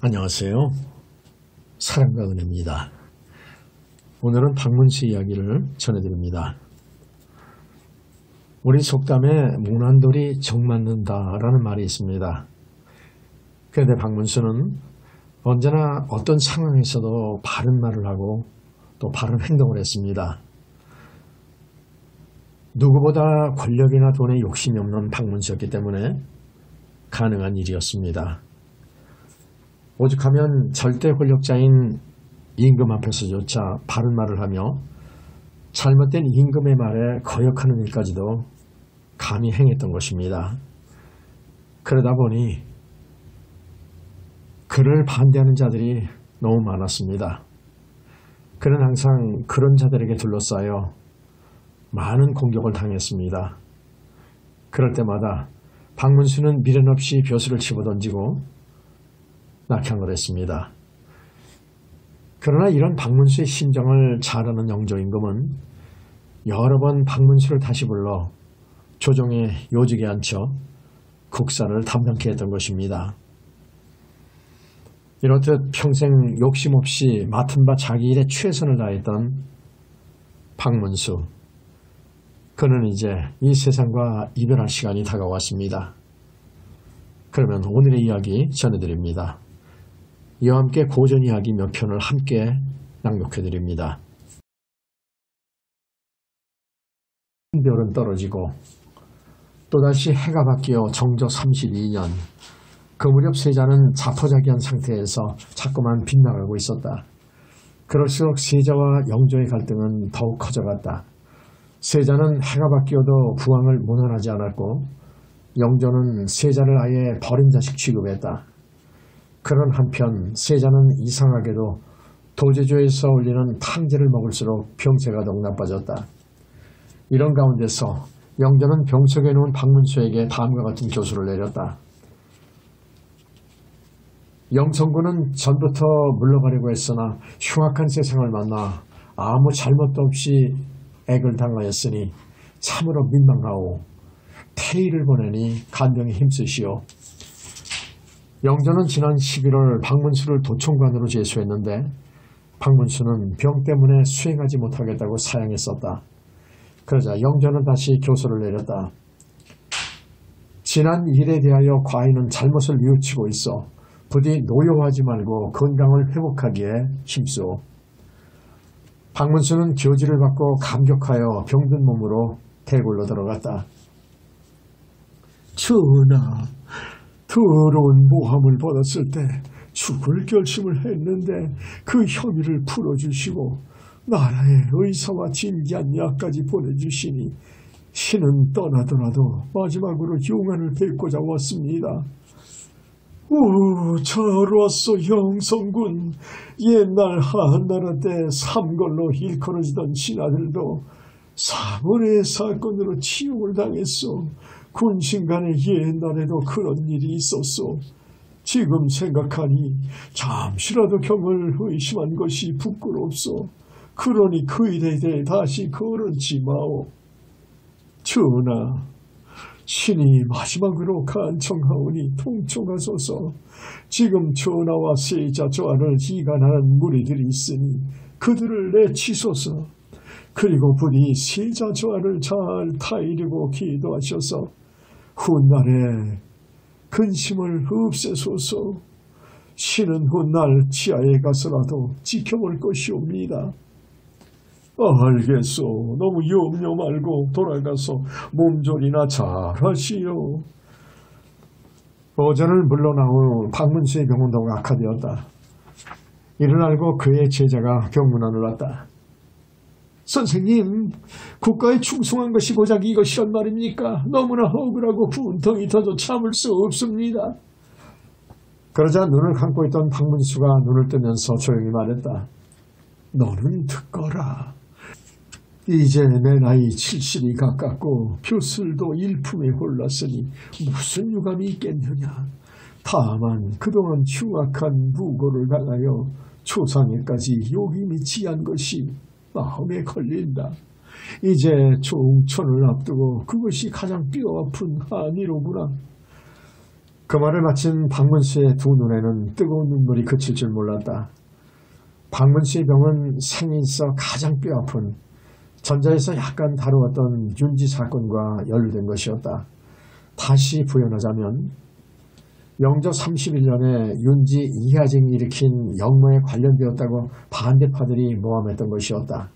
안녕하세요. 사랑과 은혜입니다. 오늘은 박문수 이야기를 전해드립니다. 우리 속담에 무난돌이 정맞는다라는 말이 있습니다. 그런데 박문수는 언제나 어떤 상황에서도 바른 말을 하고 또 바른 행동을 했습니다. 누구보다 권력이나 돈에 욕심이 없는 박문수였기 때문에 가능한 일이었습니다. 오죽하면 절대 권력자인 임금 앞에서조차 바른 말을 하며 잘못된 임금의 말에 거역하는 일까지도 감히 행했던 것입니다. 그러다 보니 그를 반대하는 자들이 너무 많았습니다. 그는 항상 그런 자들에게 둘러싸여 많은 공격을 당했습니다. 그럴 때마다 박문수는 미련 없이 벼슬을 집어던지고 낙향을 했습니다. 그러나 이런 박문수의 심정을 잘 아는 영조임금은 여러 번 박문수를 다시 불러 조정의 요직에 앉혀 국사를 담당케 했던 것입니다. 이렇듯 평생 욕심 없이 맡은 바 자기 일에 최선을 다했던 박문수. 그는 이제 이 세상과 이별할 시간이 다가왔습니다. 그러면 오늘의 이야기 전해드립니다. 이와 함께 고전 이야기 몇 편을 함께 낭독해드립니다. 별은 떨어지고 또다시 해가 바뀌어 정조 32년 그 무렵 세자는 자포자기한 상태에서 자꾸만 빗나가고 있었다. 그럴수록 세자와 영조의 갈등은 더욱 커져갔다. 세자는 해가 바뀌어도 부왕을 모난하지 않았고 영조는 세자를 아예 버린 자식 취급했다. 그런 한편 세자는 이상하게도 도제조에서 올리는 탕제를 먹을수록 병세가 더욱 나빠졌다. 이런 가운데서 영조는 병석에 누운 박문수에게 다음과 같은 교수를 내렸다. 영성군은 전부터 물러가려고 했으나 흉악한 세상을 만나 아무 잘못도 없이 액을 당하였으니 참으로 민망하오. 태의를 보내니 간병에 힘쓰시오. 영조는 지난 11월 박문수를 도총관으로 제수했는데 박문수는 병 때문에 수행하지 못하겠다고 사양했었다. 그러자 영조는 다시 교서를 내렸다. 지난 일에 대하여 과인은 잘못을 뉘우치고 있어 부디 노여워하지 말고 건강을 회복하기에 힘쓰오. 박문수는 교지를 받고 감격하여 병든 몸으로 대궐로 들어갔다. 전하, 더러운 모함을 받았을 때 죽을 결심을 했는데 그 혐의를 풀어주시고 나라에 의사와 진기한 약까지 보내주시니 신은 떠나더라도 마지막으로 용안을 뵙고자 왔습니다. 오, 저로서 영성군, 옛날 한나라 때 삼걸로 일컬어지던 신하들도 사문의 사건으로 치욕을 당했소. 군신간에 옛날에도 그런 일이 있었소. 지금 생각하니 잠시라도 경을 의심한 것이 부끄럽소. 그러니 그 일에 대해 다시 거론치 마오. 전하, 신이 마지막으로 간청하오니 통촉하소서. 지금 전하와 세자 저하를 이간하는 무리들이 있으니 그들을 내치소서. 그리고 부디 세자 저하를 잘 타이르고 기도하셔서 훗날에 근심을 없애소서. 신은 훗날 지하에 가서라도 지켜볼 것이옵니다. 알겠소. 너무 염려 말고 돌아가서 몸조리나 잘 하시오. 오전을 물러나온 박문수의 병은 더욱 악화되었다. 이를 알고 그의 제자가 병문안을 왔다. 선생님, 국가에 충성한 것이 고작 이것이란 말입니까? 너무나 억울하고 분통이 터져 참을 수 없습니다. 그러자 눈을 감고 있던 박문수가 눈을 뜨면서 조용히 말했다. 너는 듣거라. 이제 내 나이 70이 가깝고 벼슬도 일품에 올랐으니 무슨 유감이 있겠느냐. 다만 그동안 흉악한 무고를 당하여 조상에까지 욕이 미치한 것이 마음에 걸린다. 이제 종천을 앞두고 그것이 가장 뼈아픈 한이로구나. 그 말을 마친 박문수의 두 눈에는 뜨거운 눈물이 그칠 줄 몰랐다. 박문수의 병은 생인서 가장 뼈아픈 전자에서 약간 다루었던 윤지 사건과 연루된 것이었다. 다시 부연하자면 영조 31년에 윤지 이하징이 일으킨 영모에 관련되었다고 반대파들이 모함했던 것이었다.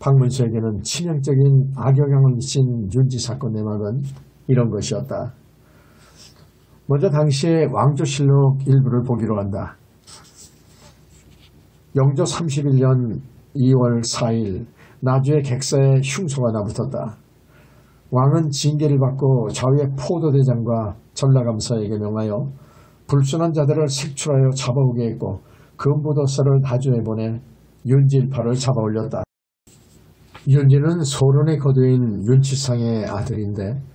박문수에게는 치명적인 악영향을 미친 윤지 사건 내막은 이런 것이었다. 먼저 당시의 왕조실록 일부를 보기로 한다. 영조 31년 2월 4일 나주의 객사에 흉소가 나붙었다. 왕은 징계를 받고 좌우의 포도대장과 전라감사에게 명하여 불순한 자들을 색출하여 잡아오게 했고 금부도서를 나주에 보내 윤지일파를 잡아올렸다. 윤지는 소론의 거두인 윤치상의 아들인데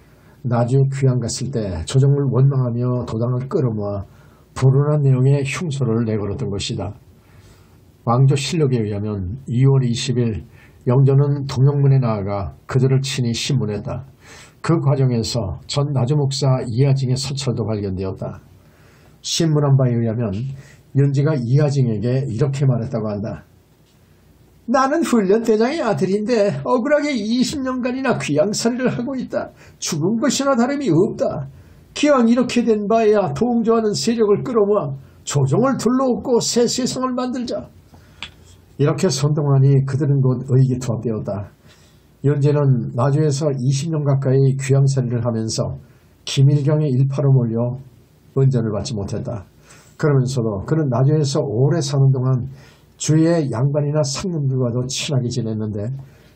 나주에 귀양 갔을 때 조정을 원망하며 도당을 끌어모아 불운한 내용의 흉소를 내걸었던 것이다. 왕조실록에 의하면 2월 20일 영조는 동영문에 나아가 그들을 친히 신문했다. 그 과정에서 전 나주 목사 이하징의 서찰도 발견되었다. 신문한 바에 의하면 윤지가 이하징에게 이렇게 말했다고 한다. 나는 훈련대장의 아들인데 억울하게 20년간이나 귀양살이를 하고 있다. 죽은 것이나 다름이 없다. 기왕 이렇게 된 바에야 동조하는 세력을 끌어모아 조정을 둘러엎고 새 세상을 만들자. 이렇게 선동하니 그들은 곧 의기투합되었다. 윤지는 나주에서 20년 가까이 귀양살이를 하면서 김일경의 일파로 몰려 은전을 받지 못했다. 그러면서도 그는 나주에서 오래 사는 동안 주위의 양반이나 상놈들과도 친하게 지냈는데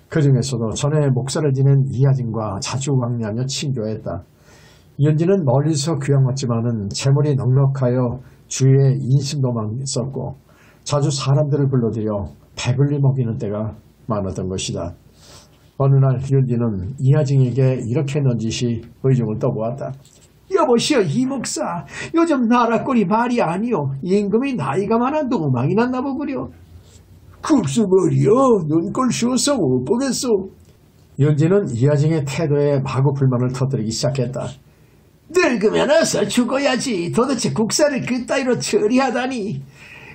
그 중에서도 전에 목사를 지낸 이하진과 자주 왕래하며 친교했다. 윤지는 멀리서 귀양 왔지만은 재물이 넉넉하여 주위에 인심도 많았었고 자주 사람들을 불러들여 배불리 먹이는 때가 많았던 것이다. 어느 날 윤지는 이하징에게 이렇게 넌지시 의중을 떠보았다. 여보시오 이 목사, 요즘 나라꼴이 말이 아니오. 임금이 나이가 많아 노망이 났나 보구려. 글쎄 말이여, 눈꼴 쉬어서 못 보겠소. 윤지는 이하징의 태도에 마구 불만을 터뜨리기 시작했다. 늙으면 어서 죽어야지. 도대체 국사를 그따위로 처리하다니.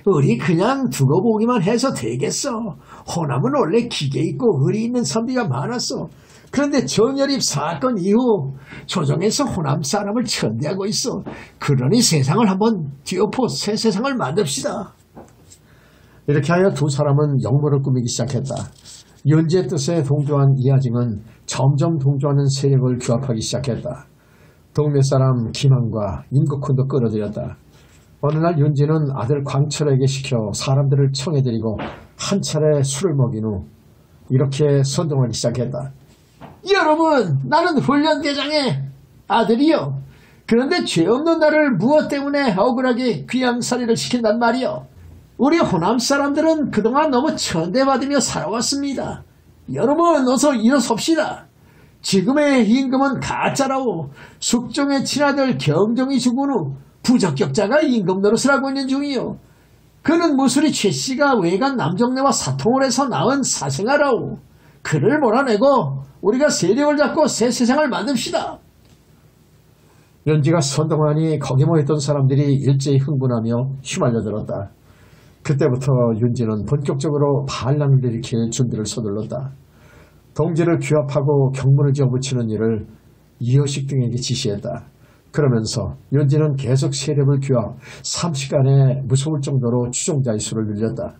우리 그냥 두고 보기만 해서 되겠어. 호남은 원래 기계 있고 의리 있는 선비가 많았어. 그런데 정열입 사건 이후 조정에서 호남 사람을 천대하고 있어. 그러니 세상을 한번 뒤엎어 새 세상을 만듭시다. 이렇게 하여 두 사람은 역모를 꾸미기 시작했다. 윤지의 뜻에 동조한 이하징은 점점 동조하는 세력을 규합하기 시작했다. 동네 사람 김한과 임국훈도 끌어들였다. 어느 날 윤지는 아들 광철에게 시켜 사람들을 청해드리고 한 차례 술을 먹인 후 이렇게 선동하기 시작했다. 여러분, 나는 훈련대장의 아들이요. 그런데 죄 없는 나를 무엇 때문에 억울하게 귀양살이를 시킨단 말이요. 우리 호남 사람들은 그동안 너무 천대받으며 살아왔습니다. 여러분, 어서 일어섭시다. 지금의 임금은 가짜라오. 숙종의 친아들 경종이 죽은 후 부적격자가 임금 노릇을 하고 있는 중이요. 그는 무술이 최씨가 외간 남정네와 사통을 해서 낳은 사생아라오. 그를 몰아내고 우리가 세력을 잡고 새 세상을 만듭시다. 윤지가 선동하니 거기 모였던 사람들이 일제히 흥분하며 휘말려들었다. 그때부터 윤지는 본격적으로 반란을 일으킬 준비를 서둘렀다. 동지를 규합하고 경문을 지어붙이는 일을 이효식 등에게 지시했다. 그러면서 윤지는 계속 세력을 규합 30간에 무서울 정도로 추종자의 수를 늘렸다.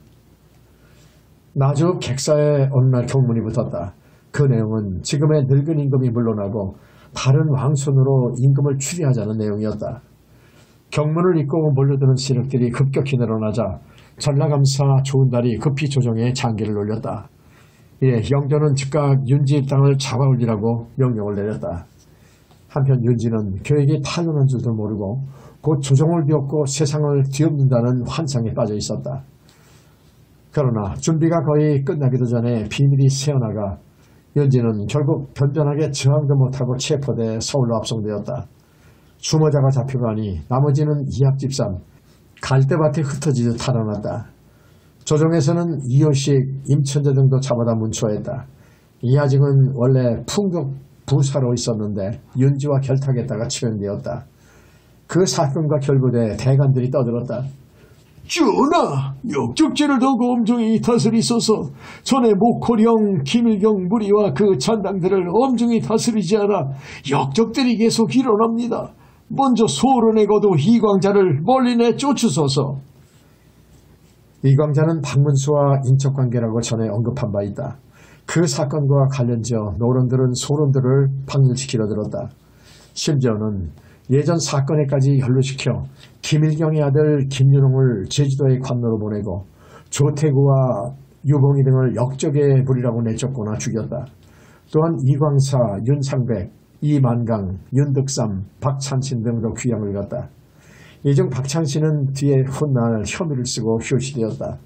나주 객사에 어느 날 경문이 붙었다. 그 내용은 지금의 늙은 임금이 물러나고 다른 왕손으로 임금을 추리하자는 내용이었다. 경문을 읽고 몰려드는 세력들이 급격히 늘어나자 전라감사 좋은달이 급히 조정에 장기를 올렸다. 이에 영조는 즉각 윤지 땅을 잡아올리라고 명령을 내렸다. 한편 윤지는 계획이 타연한 줄도 모르고 곧 조정을 비웠고 세상을 뒤엎는다는 환상에 빠져 있었다. 그러나 준비가 거의 끝나기도 전에 비밀이 새어나가 윤지는 결국 변변하게 저항도 못하고 체포돼 서울로 압송되었다. 주모자가 잡혀가니 나머지는 이학집산 갈대밭에 흩어지듯 달아났다. 조정에서는 이효식, 임천재 등도 잡아다 문초했다. 이하징은 원래 풍격 부사로 있었는데 윤지와 결탁했다가 치명되었다. 그 사건과 결부돼 대간들이 떠들었다. 전하, 역적죄를 더고 엄중히 다스리소서. 전에 목호령, 김일경 무리와 그 잔당들을 엄중히 다스리지 않아 역적들이 계속 일어납니다. 먼저 소론에 거두 이광자를 멀리 내쫓으소서. 이광자는 박문수와 인척관계라고 전에 언급한 바 있다. 그 사건과 관련지어 노론들은 소론들을 박멸시키려 들었다. 심지어는 예전 사건에까지 연루시켜 김일경의 아들 김윤홍을 제주도에 관노로 보내고 조태구와 유봉희 등을 역적의 부리라고 내쫓거나 죽였다. 또한 이광사, 윤상백, 이만강, 윤득삼, 박찬신 등으로 귀양을 갔다. 이 중 박찬신은 뒤에 훗날 혐의를 쓰고 효시되었다.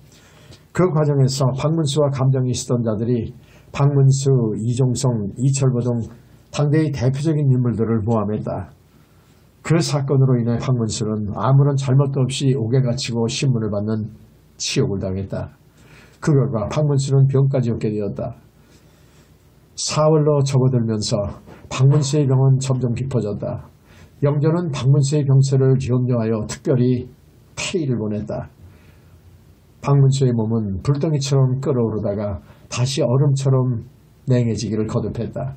그 과정에서 박문수와 감정이 있었던 자들이 박문수, 이종성, 이철보 등 당대의 대표적인 인물들을 모함했다. 그 사건으로 인해 박문수는 아무런 잘못도 없이 옥에 갇히고 신문을 받는 치욕을 당했다. 그 결과 박문수는 병까지 얻게 되었다. 4월로 접어들면서 박문수의 병은 점점 깊어졌다. 영조는 박문수의 병세를 염려하여 특별히 태의를 보냈다. 박문수의 몸은 불덩이처럼 끓어오르다가 다시 얼음처럼 냉해지기를 거듭했다.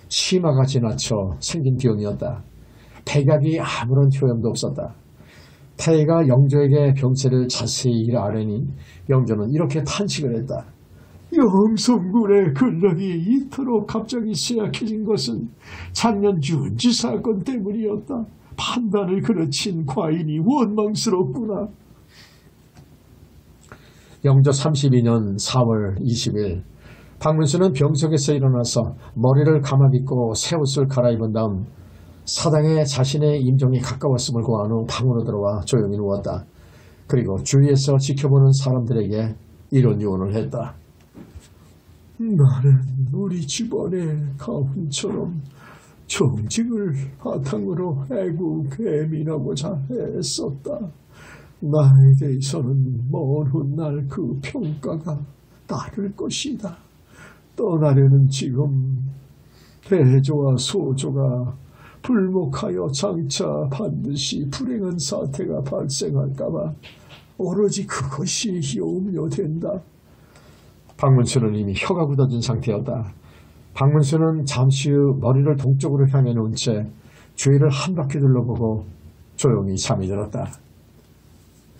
심화가 지나쳐 생긴 병이었다. 백약이 아무런 효험도 없었다. 태희가 영조에게 병세를 자세히 알아내니 영조는 이렇게 탄식을 했다. 영성군의 근력이 이토록 갑자기 쇠약해진 것은 작년 윤지 사건 때문이었다. 판단을 그르친 과인이 원망스럽구나. 영조 32년 4월 20일 박문수는 병석에서 일어나서 머리를 감아빗고 새 옷을 갈아입은 다음 사당에 자신의 임종이 가까웠음을 고한 후 방으로 들어와 조용히 누웠다. 그리고 주위에서 지켜보는 사람들에게 이런 유언을 했다. 나는 우리 집안의 가훈처럼 정직을 바탕으로 애국애민하고자 애썼다. 나에게서는 먼 훗날 그 평가가 따를 것이다. 떠나려는 지금 대조와 소조가 불목하여 장차 반드시 불행한 사태가 발생할까봐 오로지 그것이 염려된다. 박문수는 이미 혀가 굳어진 상태였다. 박문수는 잠시 후 머리를 동쪽으로 향해 놓은 채 주위를 한 바퀴 둘러보고 조용히 잠이 들었다.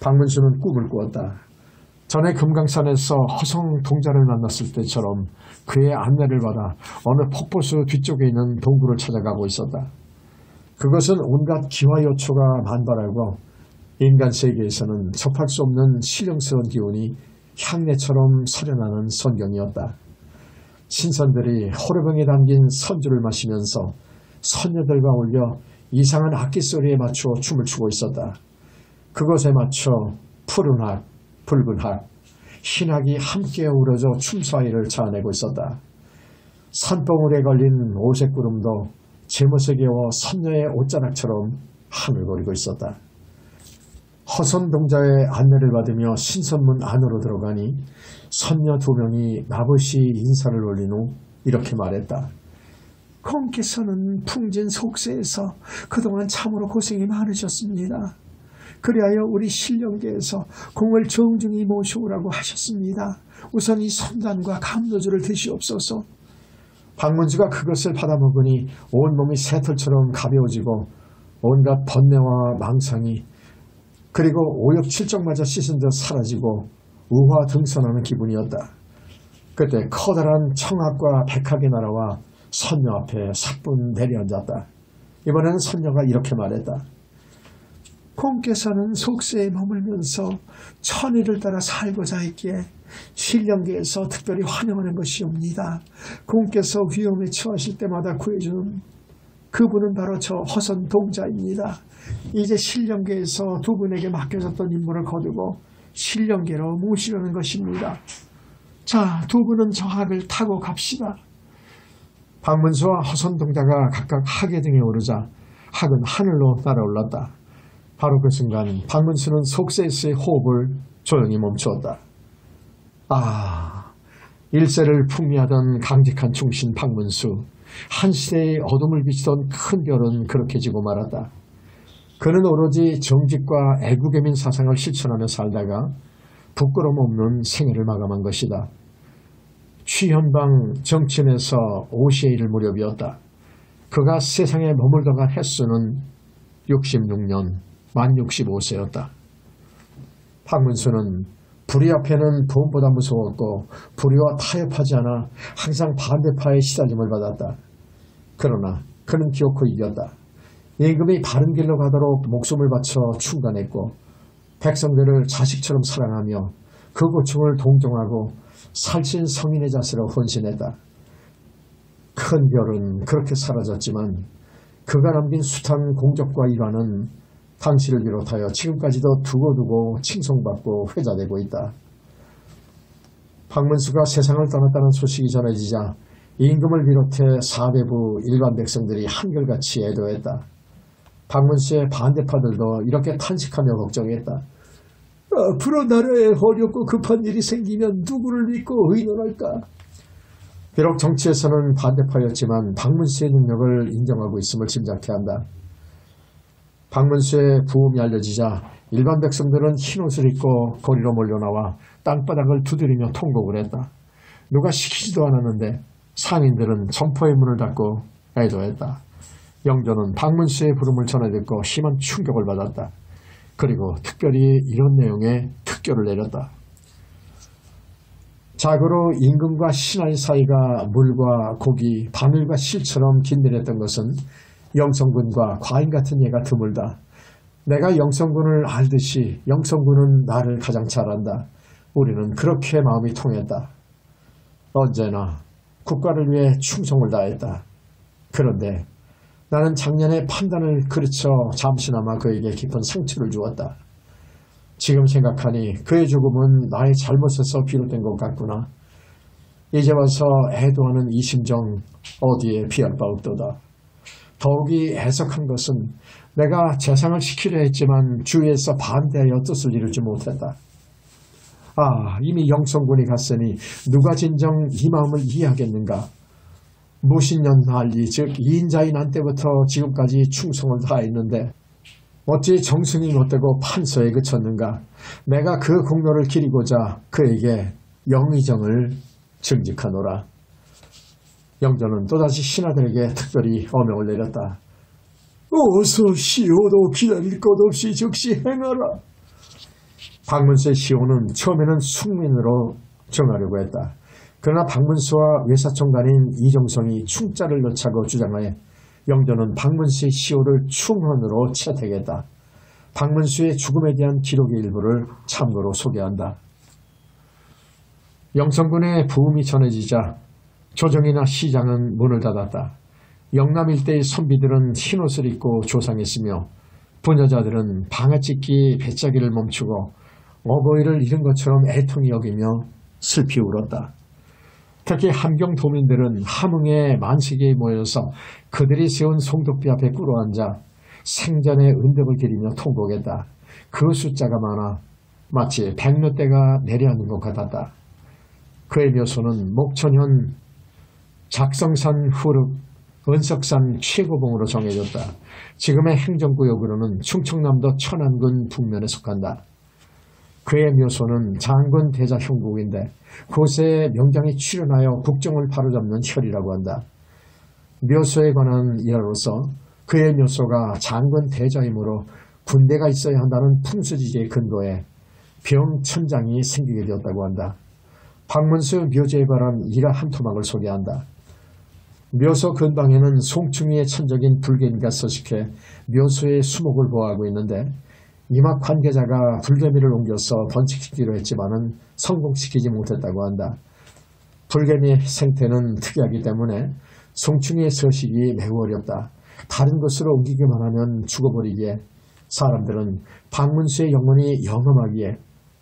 박문수는 꿈을 꾸었다. 전에 금강산에서 허성 동자를 만났을 때처럼 그의 안내를 받아 어느 폭포수 뒤쪽에 있는 동굴을 찾아가고 있었다. 그것은 온갖 기화요초가 만발하고 인간 세계에서는 접할 수 없는 신령스러운 기운이 향내처럼 서려나는 선경이었다. 신선들이 호르병에 담긴 선주를 마시면서 선녀들과 어울려 이상한 악기 소리에 맞춰 춤을 추고 있었다. 그것에 맞춰 푸른 학, 붉은 학, 흰 학이 함께 어우러져 춤사위를 자아내고 있었다. 산봉우리에 걸린 오색 구름도 제못에 겨워 선녀의 옷자락처럼 하늘거리고 있었다. 허선동자의 안내를 받으며 신선문 안으로 들어가니 선녀 2명이 나부시 인사를 올린 후 이렇게 말했다. 공께서는 풍진 속세에서 그동안 참으로 고생이 많으셨습니다. 그리하여 우리 신령계에서 공을 정중히 모셔오라고 하셨습니다. 우선 이 선단과 감로주를 드시옵소서. 박문수가 그것을 받아먹으니 온몸이 새털처럼 가벼워지고 온갖 번뇌와 망상이 그리고 오욕칠정마저 씻은 듯 사라지고 우화등선하는 기분이었다. 그때 커다란 청학과 백학이 날아와 선녀 앞에 사뿐 내려앉았다. 이번에는 선녀가 이렇게 말했다. 공께서는 속세에 머물면서 천의를 따라 살고자 했기에 신령계에서 특별히 환영하는 것이옵니다. 공께서 위험에 처하실 때마다 구해주는 그분은 바로 저 허선동자입니다. 이제 신령계에서 2분에게 맡겨졌던 임무를 거두고 신령계로 모시려는 것입니다. 자, 2분은 저 학을 타고 갑시다. 박문수와 허선동자가 각각 학의 등에 오르자 학은 하늘로 날아올랐다. 바로 그 순간 박문수는 속세에서의 호흡을 조용히 멈추었다. 아, 일세를 풍미하던 강직한 충신 박문수, 한 시대의 어둠을 비치던 큰 별은 그렇게 지고 말았다. 그는 오로지 정직과 애국애민 사상을 실천하며 살다가 부끄러움 없는 생애를 마감한 것이다. 취현방 정치인에서 OC에 이를 무렵이었다. 그가 세상에 머물다가 횟수는 66년 만 65세였다. 박문수는 불의 앞에는 보험보다 무서웠고 불의와 타협하지 않아 항상 반대파의 시달림을 받았다. 그러나 그는 기어코 이겼다. 임금이 바른 길로 가도록 목숨을 바쳐 충간했고 백성들을 자식처럼 사랑하며 그 고충을 동정하고 살찐 성인의 자세로 헌신했다. 큰 별은 그렇게 사라졌지만 그가 남긴 숱한 공적과 일화는 당시를 비롯하여 지금까지도 두고두고 칭송받고 회자되고 있다. 박문수가 세상을 떠났다는 소식이 전해지자 임금을 비롯해 사대부 일반 백성들이 한결같이 애도했다. 박문수의 반대파들도 이렇게 탄식하며 걱정했다. 앞으로 나라에 어렵고 급한 일이 생기면 누구를 믿고 의논할까? 비록 정치에서는 반대파였지만 박문수의 능력을 인정하고 있음을 짐작케 한다. 박문수의 부음이 알려지자 일반 백성들은 흰옷을 입고 거리로 몰려나와 땅바닥을 두드리며 통곡을 했다. 누가 시키지도 않았는데 상인들은 점포의 문을 닫고 애도했다. 영조는 박문수의 부름을 전해 듣고 심한 충격을 받았다. 그리고 특별히 이런 내용의 특교를 내렸다. 자고로 임금과 신하의 사이가 물과 고기, 바늘과 실처럼 긴밀했던 것은 영성군과 과인 같은 예가 드물다. 내가 영성군을 알듯이 영성군은 나를 가장 잘 안다. 우리는 그렇게 마음이 통했다. 언제나 국가를 위해 충성을 다했다. 그런데 나는 작년에 판단을 그르쳐 잠시나마 그에게 깊은 상처를 주었다. 지금 생각하니 그의 죽음은 나의 잘못에서 비롯된 것 같구나. 이제 와서 애도하는 이 심정 어디에 비할 바 없도다. 더욱이 애석한 것은 내가 재상을 시키려 했지만 주위에서 반대하여 뜻을 이루지 못했다. 이미 영성군이 갔으니 누가 진정 이 마음을 이해하겠는가. 무신년 난리 즉 2인자인 난 때부터 지금까지 충성을 다했는데 어찌 정승이 못되고 판서에 그쳤는가. 내가 그 공로를 기리고자 그에게 영의정을 증직하노라. 영조는 또다시 신하들에게 특별히 어명을 내렸다. 어서 시호도 기다릴 것 없이 즉시 행하라. 박문수의 시호는 처음에는 숙민으로 정하려고 했다. 그러나 박문수와 외사총관인 이정성이 충자를 넣자고 주장하여 영조는 박문수의 시호를 충헌으로 채택했다. 박문수의 죽음에 대한 기록의 일부를 참고로 소개한다. 영성군의 부음이 전해지자 조정이나 시장은 문을 닫았다. 영남 일대의 선비들은 흰옷을 입고 조상했으며 부녀자들은 방아찢기 배짜기를 멈추고 어버이를 잃은 것처럼 애통히 여기며 슬피 울었다. 특히 함경 도민들은 함흥의 만식에 모여서 그들이 세운 송독비 앞에 꿇어앉아 생전의 은덕을 기리며 통곡했다. 그 숫자가 많아 마치 백몇 대가 내려앉는 것 같았다. 그의 묘소는 목천현 작성산 후륵 은석산 최고봉으로 정해졌다. 지금의 행정구역으로는 충청남도 천안군 북면에 속한다. 그의 묘소는 장군 대자 형국인데 고세의 명장이 출현하여 국정을 바로잡는 혈이라고 한다. 묘소에 관한 일화로서 그의 묘소가 장군 대자이므로 군대가 있어야 한다는 풍수지리의 근거에 병천장이 생기게 되었다고 한다. 박문수 묘제에 관한 일화 한 토막을 소개한다. 묘소 근방에는 송충이의 천적인 불개미가 서식해 묘소의 수목을 보호하고 있는데 이막 관계자가 불개미를 옮겨서 번식시키기로 했지만은 성공시키지 못했다고 한다. 불개미의 생태는 특이하기 때문에 송충이의 서식이 매우 어렵다. 다른 곳으로 옮기기만 하면 죽어버리기에 사람들은 박문수의 영혼이 영험하기에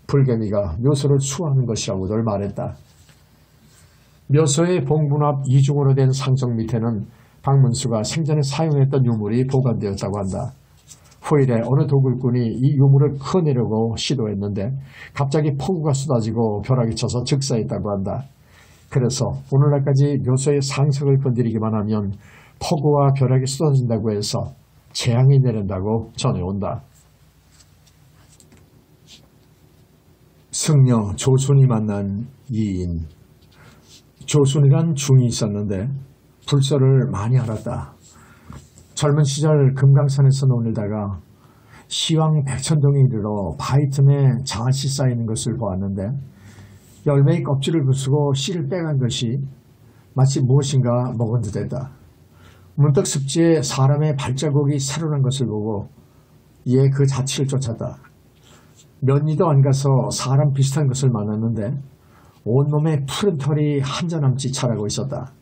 불개미가 묘소를 수호하는 것이라고들 말했다. 묘소의 봉분 앞 이중으로 된 상성 밑에는 박문수가 생전에 사용했던 유물이 보관되었다고 한다. 후일에 어느 도굴꾼이 이 유물을 커내려고 시도했는데 갑자기 폭우가 쏟아지고 벼락이 쳐서 즉사했다고 한다. 그래서 오늘날까지 묘소의 상석을 건드리기만 하면 폭우와 벼락이 쏟아진다고 해서 재앙이 내린다고 전해온다. 승려 조순이 만난 이인. 조순이란 중이 있었는데 불서를 많이 알았다. 젊은 시절 금강산에서 논일다가 시황 백천동에 이르러 바위 틈에 장아찌 쌓이는 것을 보았는데 열매의 껍질을 부수고 씨를 빼간 것이 마치 무엇인가 먹은 듯했다. 문득 습지에 사람의 발자국이 새로난 것을 보고 이에 그 자취를 쫓았다. 몇 리도 안 가서 사람 비슷한 것을 만났는데 온몸에 푸른 털이 한자남짓 자라고 있었다.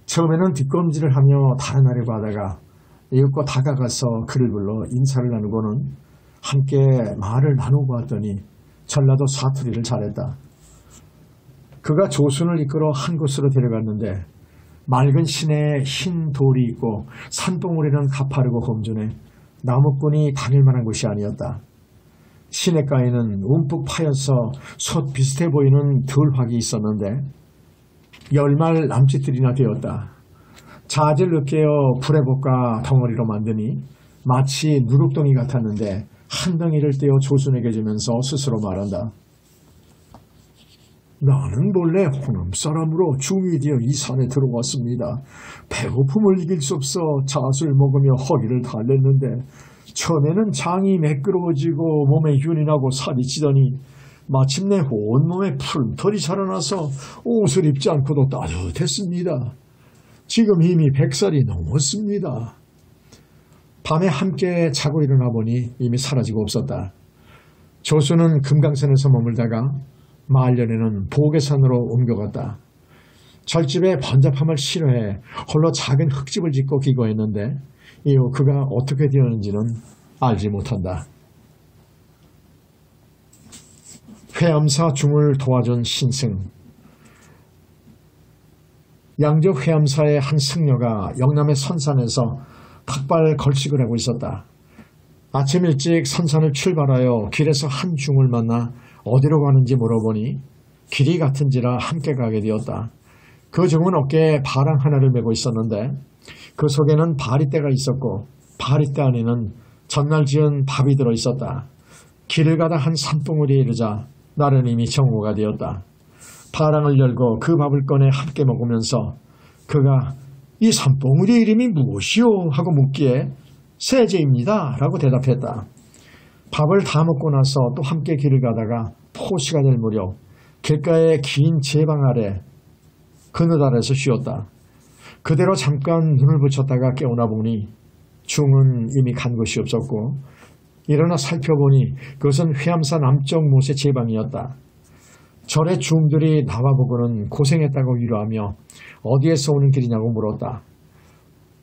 처음에는 뒷걸음질을 하며 달아나려고 하다가 이윽고 다가가서 그를 불러 인사를 나누고는 함께 말을 나누고 왔더니 전라도 사투리를 잘했다. 그가 조순을 이끌어 한 곳으로 데려갔는데 맑은 시내에 흰 돌이 있고 산봉우리는 가파르고 험준해 나무꾼이 다닐 만한 곳이 아니었다. 시냇가에는 움푹 파여서 솥 비슷해 보이는 들확이 있었는데 열말 남짓들이나 되었다. 자질을 깨어 불에 볶아 덩어리로 만드니 마치 누룩덩이 같았는데 한 덩이를 떼어 조순에게 주면서 스스로 말한다. 나는 본래 호남 사람으로 중이 되어 이 산에 들어왔습니다. 배고픔을 이길 수 없어 잣을 먹으며 허기를 달랬는데 처음에는 장이 매끄러워지고 몸에 윤이 나고 살이 찌더니 마침내 온몸에 푸른 털이 자라나서 옷을 입지 않고도 따뜻했습니다. 지금 이미 100살이 넘었습니다. 밤에 함께 자고 일어나 보니 이미 사라지고 없었다. 조수는 금강산에서 머물다가 말년에는 보계산으로 옮겨갔다. 절집의 번잡함을 싫어해 홀로 작은 흙집을 짓고 기거했는데 이후 그가 어떻게 되었는지는 알지 못한다. 회암사 중을 도와준 신승. 양저 회암사의 한 승려가 영남의 선산에서 탁발 걸식을 하고 있었다. 아침 일찍 선산을 출발하여 길에서 한 중을 만나 어디로 가는지 물어보니 길이 같은지라 함께 가게 되었다. 그 중은 어깨에 바랑 하나를 메고 있었는데 그 속에는 바리떼가 있었고 바리떼 안에는 전날 지은 밥이 들어있었다. 길을 가다 한 산봉우리에 이르자 나는 이미 정오가 되었다. 바랑을 열고 그 밥을 꺼내 함께 먹으면서 그가 이 산봉우리의 이름이 무엇이오? 하고 묻기에 세제입니다 라고 대답했다. 밥을 다 먹고 나서 또 함께 길을 가다가 포시가 될 무렵 길가의 긴 제방 아래 그늘 아래서 쉬었다. 그대로 잠깐 눈을 붙였다가 깨어나 보니 중은 이미 간 곳이 없었고 일어나 살펴보니 그것은 회암사 남쪽 못의 제방이었다. 절의 중들이 나와보고는 고생했다고 위로하며 어디에서 오는 길이냐고 물었다.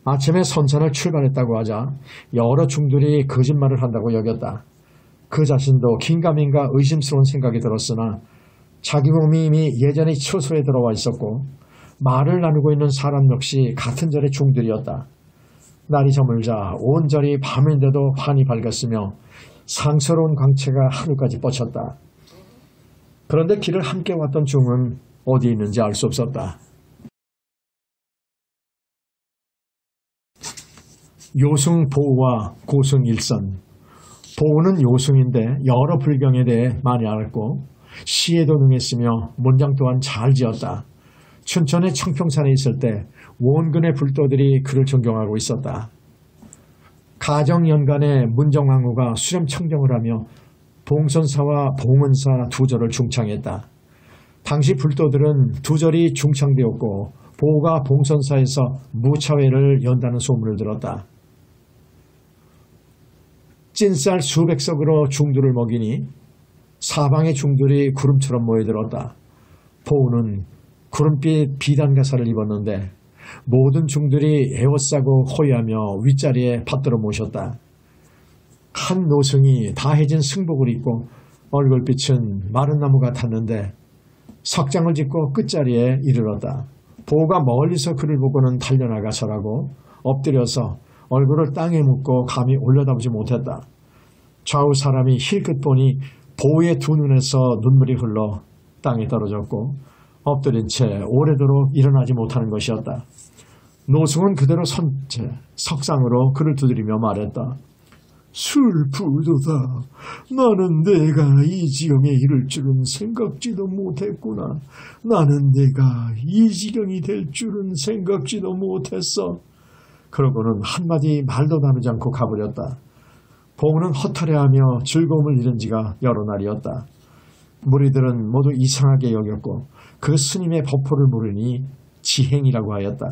아침에 선산을 출발했다고 하자 여러 중들이 거짓말을 한다고 여겼다. 그 자신도 긴가민가 의심스러운 생각이 들었으나 자기 몸이 이미 예전에 처소에 들어와 있었고 말을 나누고 있는 사람 역시 같은 절의 중들이었다. 날이 저물자 온 절이 밤인데도 환히 밝았으며 상스러운 광채가 하루까지 뻗쳤다. 그런데 길을 함께 왔던 중은 어디 있는지 알 수 없었다. 요승 보우와 고승 일선. 보우는 요승인데 여러 불경에 대해 많이 알았고 시에도 능했으며 문장 또한 잘 지었다. 춘천의 청평산에 있을 때 원근의 불도들이 그를 존경하고 있었다. 가정연간에 문정왕후가 수렴청정을 하며 봉선사와 봉은사 두 절을 중창했다. 당시 불도들은 두 절이 중창되었고 보우가 봉선사에서 무차회를 연다는 소문을 들었다. 찐쌀 수백 석으로 중들을 먹이니 사방의 중들이 구름처럼 모여들었다. 보우는 구름빛 비단가사를 입었는데 모든 중들이 에워싸고 호위하며 윗자리에 받들어 모셨다. 한 노승이 다해진 승복을 입고 얼굴빛은 마른 나무 같았는데 석장을 짚고 끝자리에 이르렀다. 보우가 멀리서 그를 보고는 달려나가 서라고 엎드려서 얼굴을 땅에 묻고 감히 올려다보지 못했다. 좌우 사람이 힐끗 보니 보우의 두 눈에서 눈물이 흘러 땅에 떨어졌고 엎드린 채 오래도록 일어나지 못하는 것이었다. 노승은 그대로 선 채 석상으로 그를 두드리며 말했다. 슬프도다. 나는 내가 이 지경에 이를 줄은 생각지도 못했구나. 나는 내가 이 지경이 될 줄은 생각지도 못했어. 그러고는 한마디 말도 나누지 않고 가버렸다. 보우는 허탈해하며 즐거움을 잃은 지가 여러 날이었다. 무리들은 모두 이상하게 여겼고 그 스님의 법포를 물으니 지행이라고 하였다.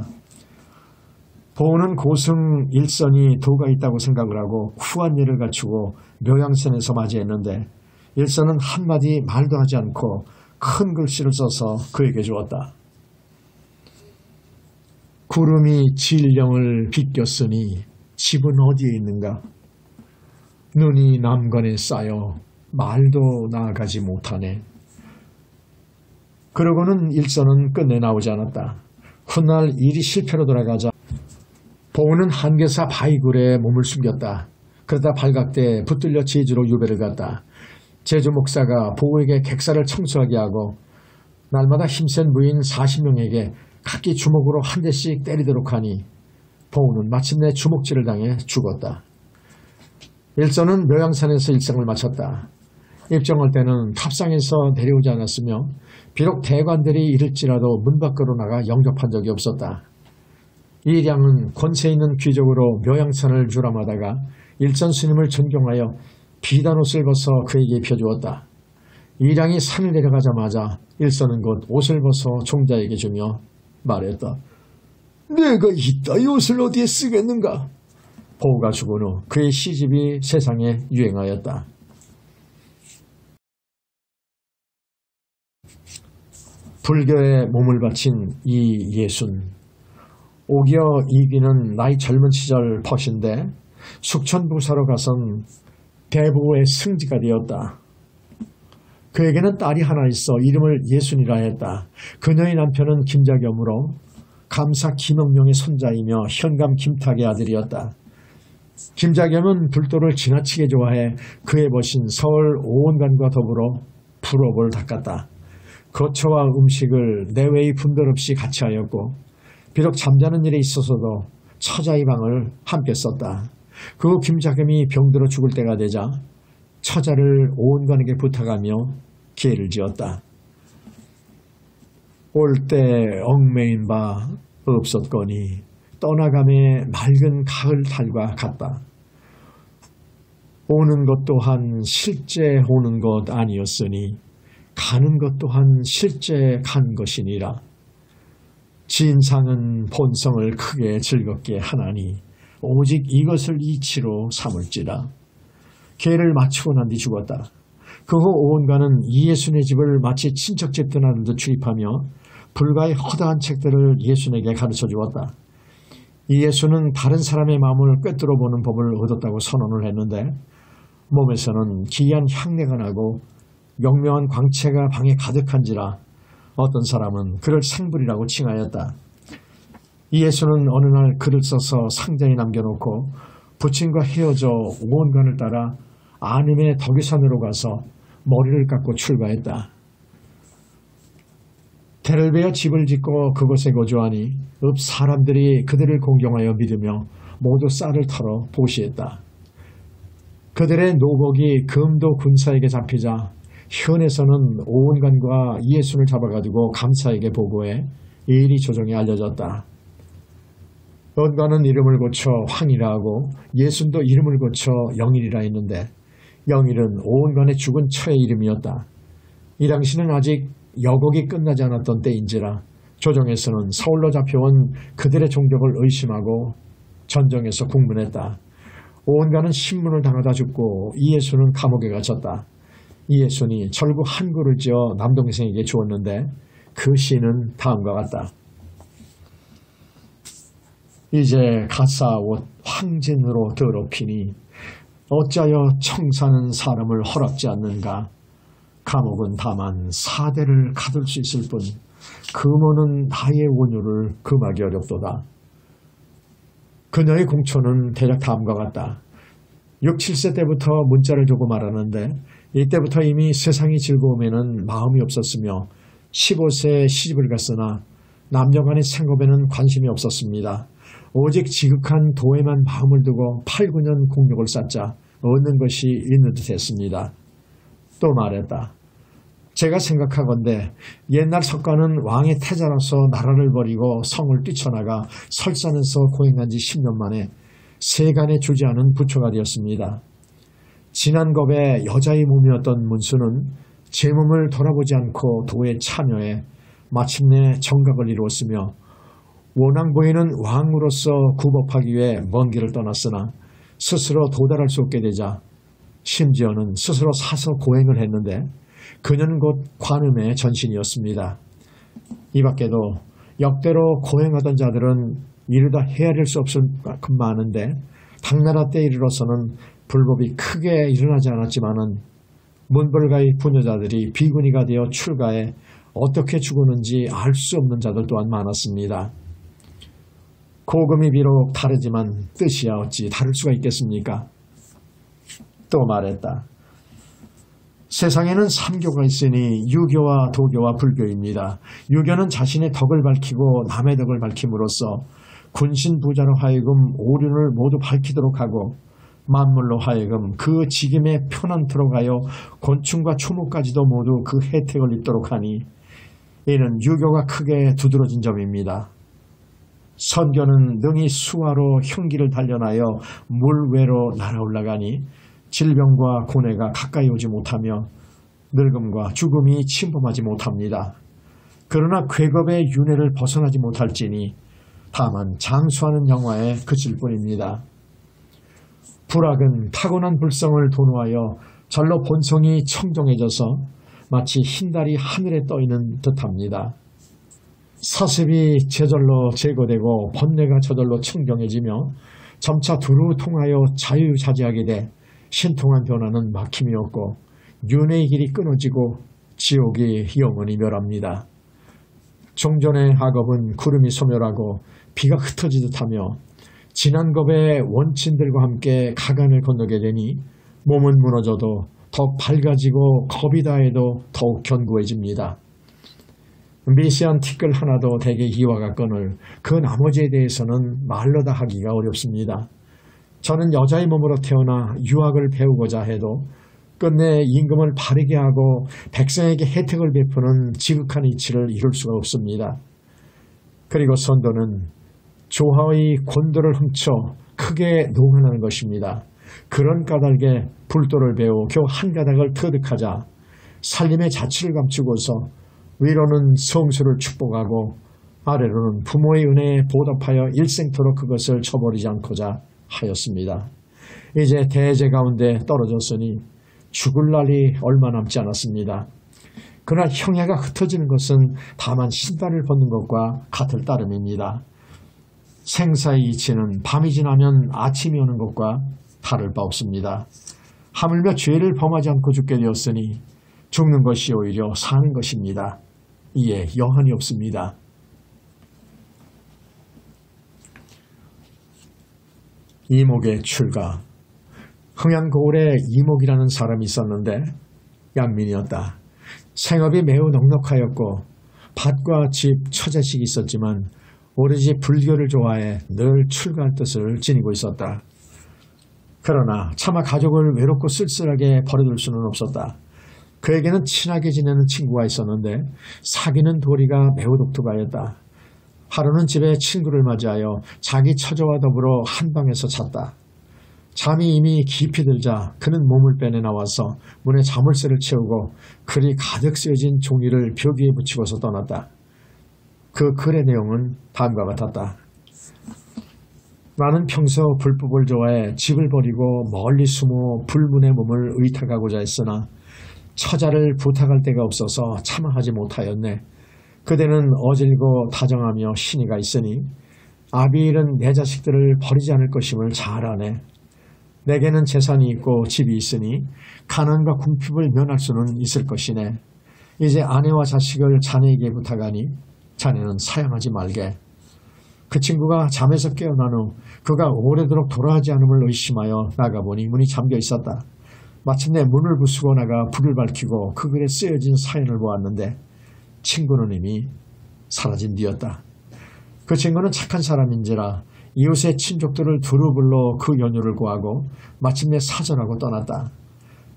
보우는 고승 일선이 도가 있다고 생각을 하고 후한 예를 갖추고 묘양선에서 맞이했는데 일선은 한마디 말도 하지 않고 큰 글씨를 써서 그에게 주었다. 구름이 질령을 비꼈으니 집은 어디에 있는가? 눈이 남관에 쌓여 말도 나아가지 못하네. 그러고는 일선은 끝내 나오지 않았다. 훗날 일이 실패로 돌아가자 보우는 한계사 바이굴에 몸을 숨겼다. 그러다 발각돼 붙들려 제주로 유배를 갔다. 제주 목사가 보우에게 객사를 청소하게 하고 날마다 힘센 무인 40명에게 각기 주먹으로 한 대씩 때리도록 하니 보우는 마침내 주먹질을 당해 죽었다. 일선은 묘양산에서 일생을 마쳤다. 입정할 때는 탑상에서 내려오지 않았으며 비록 대관들이 이를지라도 문 밖으로 나가 영접한 적이 없었다. 이량은 권세 있는 귀족으로 묘양산을 주람하다가 일선 스님을 존경하여 비단옷을 벗어 그에게 입혀주었다. 이량이 산을 내려가자마자 일선은 곧 옷을 벗어 종자에게 주며 말했다. 내가 이따위 옷을 어디에 쓰겠는가? 보우가 죽은 후 그의 시집이 세상에 유행하였다. 불교에 몸을 바친 이 예순. 오기어 이귀는 나이 젊은 시절 벗인데 숙천부사로 가선 대부의 승지가 되었다. 그에게는 딸이 하나 있어 이름을 예순이라 했다. 그녀의 남편은 김자겸으로 감사 김영명의 손자이며 현감 김탁의 아들이었다. 김자겸은 불도를 지나치게 좋아해 그의 벗인 서울 오원관과 더불어 불업을 닦았다. 거처와 음식을 내외의 분별 없이 같이 하였고 비록 잠자는 일에 있어서도 처자의 방을 함께 썼다. 그 후 김자겸이 병들어 죽을 때가 되자 처자를 오은관에게 부탁하며 기회를 지었다. 올 때 얽매인 바 없었거니 떠나감의 맑은 가을 달과 같다. 오는 것 또한 실제 오는 것 아니었으니 가는 것 또한 실제 간 것이니라. 진상은 본성을 크게 즐겁게 하나니 오직 이것을 이치로 삼을지라. 계를 마치고 난 뒤 죽었다. 그 후 오은관은 이예순의 집을 마치 친척집 떠나는 듯 출입하며 불가의 허다한 책들을 예순에게 가르쳐 주었다. 이예순은 다른 사람의 마음을 꿰뚫어 보는 법을 얻었다고 선언을 했는데 몸에서는 기이한 향내가 나고 명명한 광채가 방에 가득한지라 어떤 사람은 그를 생불이라고 칭하였다. 이예수는 어느 날 글을 써서 상자에 남겨놓고 부친과 헤어져 오원관을 따라 안음의 덕유산으로 가서 머리를 깎고 출가했다. 대를 베어 집을 짓고 그곳에 거주하니 읍 사람들이 그들을 공경하여 믿으며 모두 쌀을 털어 보시했다. 그들의 노복이 금도 군사에게 잡히자 현에서는 오은관과 이예순을 잡아가지고 감사에게 보고해 일이 조정에 알려졌다. 언관은 이름을 고쳐 황이라 하고 예순도 이름을 고쳐 영일이라 했는데 영일은 오은관의 죽은 처의 이름이었다. 이 당시는 아직 여곡이 끝나지 않았던 때인지라 조정에서는 서울로 잡혀온 그들의 종족을 의심하고 전정에서 국문했다. 오은관은 신문을 당하다 죽고 이예순은 감옥에 갇혔다. 이예순이 절구 한 구를 지어 남동생에게 주었는데 그 시는 다음과 같다. 이제 갓사옷 황진으로 더럽히니 어찌하여 청사는 사람을 허락지 않는가. 감옥은 다만 사대를 가둘 수 있을 뿐 금호는 나의 원유를 금하기 어렵도다. 그녀의 공초는 대략 다음과 같다. 6, 7세 때부터 문자를 주고 말하는데 이때부터 이미 세상이 즐거움에는 마음이 없었으며 15세에 시집을 갔으나 남녀간의 생업에는 관심이 없었습니다. 오직 지극한 도에만 마음을 두고 8, 9년 공력을 쌓자 얻는 것이 있는 듯했습니다. 또 말했다. 제가 생각하건대 옛날 석가는 왕의 태자로서 나라를 버리고 성을 뛰쳐나가 설산에서 고행한 지 10년 만에 세간에 주지 않은 부처가 되었습니다. 진한겁의 여자의 몸이었던 문수는 제 몸을 돌아보지 않고 도에 참여해 마침내 정각을 이루었으며 원앙 보이는 왕으로서 구법하기 위해 먼 길을 떠났으나 스스로 도달할 수 없게 되자 심지어는 스스로 사서 고행을 했는데 그녀는 곧 관음의 전신이었습니다. 이 밖에도 역대로 고행하던 자들은 이르다 헤아릴 수 없을 만큼 많은데 당나라 때 이르러서는 불법이 크게 일어나지 않았지만은 문벌가의 부녀자들이 비구니가 되어 출가해 어떻게 죽었는지 알 수 없는 자들 또한 많았습니다. 고금이 비록 다르지만 뜻이야 어찌 다를 수가 있겠습니까? 또 말했다. 세상에는 3교가 있으니 유교와 도교와 불교입니다. 유교는 자신의 덕을 밝히고 남의 덕을 밝힘으로써 군신 부자로 하여금 오륜을 모두 밝히도록 하고 만물로 하여금 그 직임에 편안토록 하여 곤충과 초목까지도 모두 그 혜택을 입도록 하니 이는 유교가 크게 두드러진 점입니다. 선교는 능히 수화로 흉기를 단련하여 물외로 날아올라가니 질병과 고뇌가 가까이 오지 못하며 늙음과 죽음이 침범하지 못합니다. 그러나 괴겁의 윤회를 벗어나지 못할지니 다만 장수하는 영화에 그칠 뿐입니다. 불악은 타고난 불성을 도노하여 절로 본성이 청정해져서 마치 흰달이 하늘에 떠있는 듯합니다. 사습이 제절로 제거되고 번뇌가 저절로 청정해지며 점차 두루 통하여 자유자재하게 돼 신통한 변화는 막힘이 없고 윤회의 길이 끊어지고 지옥이 영원히 멸합니다. 종전의 악업은 구름이 소멸하고 비가 흩어지듯 하며 진한겁의 원친들과 함께 가간을 건너게 되니 몸은 무너져도 더 밝아지고 겁이 다해도 더욱 견고해집니다. 미세한 티끌 하나도 대개 이와 같거늘 그 나머지에 대해서는 말로 다 하기가 어렵습니다. 저는 여자의 몸으로 태어나 유학을 배우고자 해도 끝내 임금을 바르게 하고 백성에게 혜택을 베푸는 지극한 이치를 이룰 수가 없습니다. 그리고 선도는 조화의 권도를 훔쳐 크게 노관하는 것입니다. 그런 까닭에 불도를 배워 겨우 한 가닥을 터득하자 살림의 자취를 감추고서 위로는 성수를 축복하고 아래로는 부모의 은혜에 보답하여 일생토록 그것을 저버리지 않고자 하였습니다. 이제 대제 가운데 떨어졌으니 죽을 날이 얼마 남지 않았습니다. 그러나 형해가 흩어지는 것은 다만 신발을 벗는 것과 같을 따름입니다. 생사의 이치는 밤이 지나면 아침이 오는 것과 다를 바 없습니다. 하물며 죄를 범하지 않고 죽게 되었으니 죽는 것이 오히려 사는 것입니다. 이에 여한이 없습니다. 이목의 출가. 흥양고을에 이목이라는 사람이 있었는데 양민이었다. 생업이 매우 넉넉하였고 밭과 집, 처자식이 있었지만 오로지 불교를 좋아해 늘 출가할 뜻을 지니고 있었다. 그러나 차마 가족을 외롭고 쓸쓸하게 버려둘 수는 없었다. 그에게는 친하게 지내는 친구가 있었는데 사귀는 도리가 매우 독특하였다. 하루는 집에 친구를 맞이하여 자기 처자와 더불어 한 방에서 잤다. 잠이 이미 깊이 들자 그는 몸을 빼내 나와서 문에 자물쇠를 채우고 글이 가득 쓰여진 종이를 벽 위에 붙이고서 떠났다. 그 글의 내용은 다음과 같았다. 나는 평소 불법을 좋아해 집을 버리고 멀리 숨어 불문의 몸을 의탁하고자 했으나 처자를 부탁할 데가 없어서 차마 하지 못하였네. 그대는 어질고 다정하며 신의가 있으니 아비일은 내 자식들을 버리지 않을 것임을 잘 아네. 내게는 재산이 있고 집이 있으니 가난과 궁핍을 면할 수는 있을 것이네. 이제 아내와 자식을 자네에게 부탁하니 자네는 사양하지 말게. 그 친구가 잠에서 깨어난 후 그가 오래도록 돌아오지 않음을 의심하여 나가보니 문이 잠겨 있었다. 마침내 문을 부수고 나가 불을 밝히고 그 글에 쓰여진 사연을 보았는데 친구는 이미 사라진 뒤였다. 그 친구는 착한 사람인지라 이웃의 친족들을 두루 불러 그 연유를 구하고 마침내 사절하고 떠났다.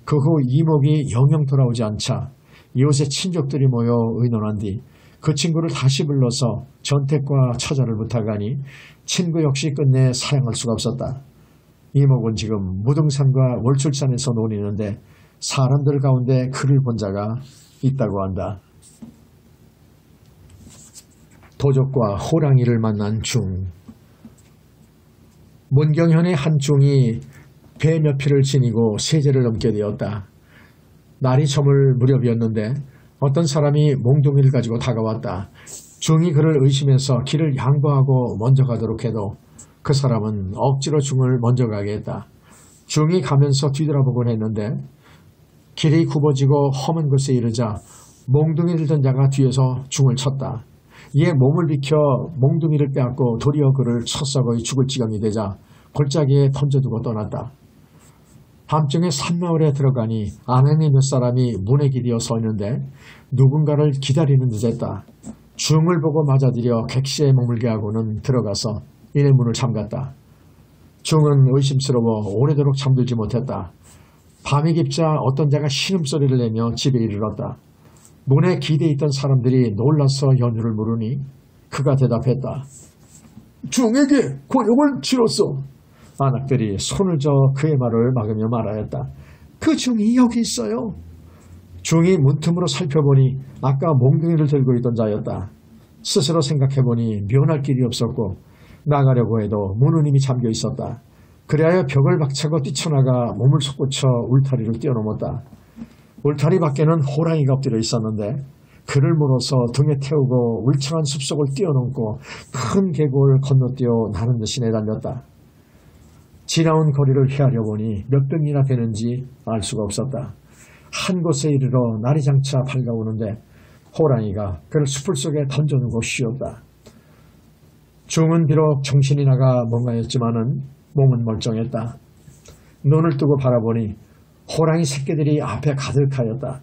그 후 이목이 영영 돌아오지 않자 이웃의 친족들이 모여 의논한 뒤 그 친구를 다시 불러서 전택과 처자를 부탁하니 친구 역시 끝내 사양할 수가 없었다. 이목은 지금 무등산과 월출산에서 노리는데 사람들 가운데 그를 본 자가 있다고 한다. 도적과 호랑이를 만난 중. 문경현의 한 중이 배 몇 피를 지니고 세제를 넘게 되었다. 날이 저물 무렵이었는데 어떤 사람이 몽둥이를 가지고 다가왔다. 중이 그를 의심해서 길을 양보하고 먼저 가도록 해도 그 사람은 억지로 중을 먼저 가게 했다. 중이 가면서 뒤돌아보곤 했는데 길이 굽어지고 험한 곳에 이르자 몽둥이를 든 자가 뒤에서 중을 쳤다. 이에 몸을 비켜 몽둥이를 빼앗고 도리어 그를 쳤어거이 죽을 지경이 되자 골짜기에 던져두고 떠났다. 밤중에 산마을에 들어가니 아내네 몇 사람이 문에 기대어 서 있는데 누군가를 기다리는 듯했다. 중을 보고 맞아들여 객시에 머물게 하고는 들어가서 이내 문을 잠갔다. 중은 의심스러워 오래도록 잠들지 못했다. 밤이 깊자 어떤 자가 신음소리를 내며 집에 이르렀다. 문에 기대에 있던 사람들이 놀라서 연유를 물으니 그가 대답했다. 중에게 고용을 치렀소. 안악들이 손을 저 그의 말을 막으며 말하였다. 그 중이 여기 있어요. 중이 문틈으로 살펴보니 아까 몽둥이를 들고 있던 자였다. 스스로 생각해보니 면할 길이 없었고 나가려고 해도 문은 이미 잠겨 있었다. 그리하여 벽을 박차고 뛰쳐나가 몸을 솟구쳐 울타리를 뛰어넘었다. 울타리 밖에는 호랑이가 엎드려 있었는데 그를 물어서 등에 태우고 울창한 숲속을 뛰어넘고 큰 계곡을 건너뛰어 나는 듯이 내달렸다. 지나온 거리를 헤아려 보니 몇 병이나 되는지 알 수가 없었다. 한 곳에 이르러 날이 장차 밝아오는데 호랑이가 그를 숲을 속에 던져놓고 쉬었다. 중은 비록 정신이 나가 멍하였지만은 몸은 멀쩡했다. 눈을 뜨고 바라보니 호랑이 새끼들이 앞에 가득하였다.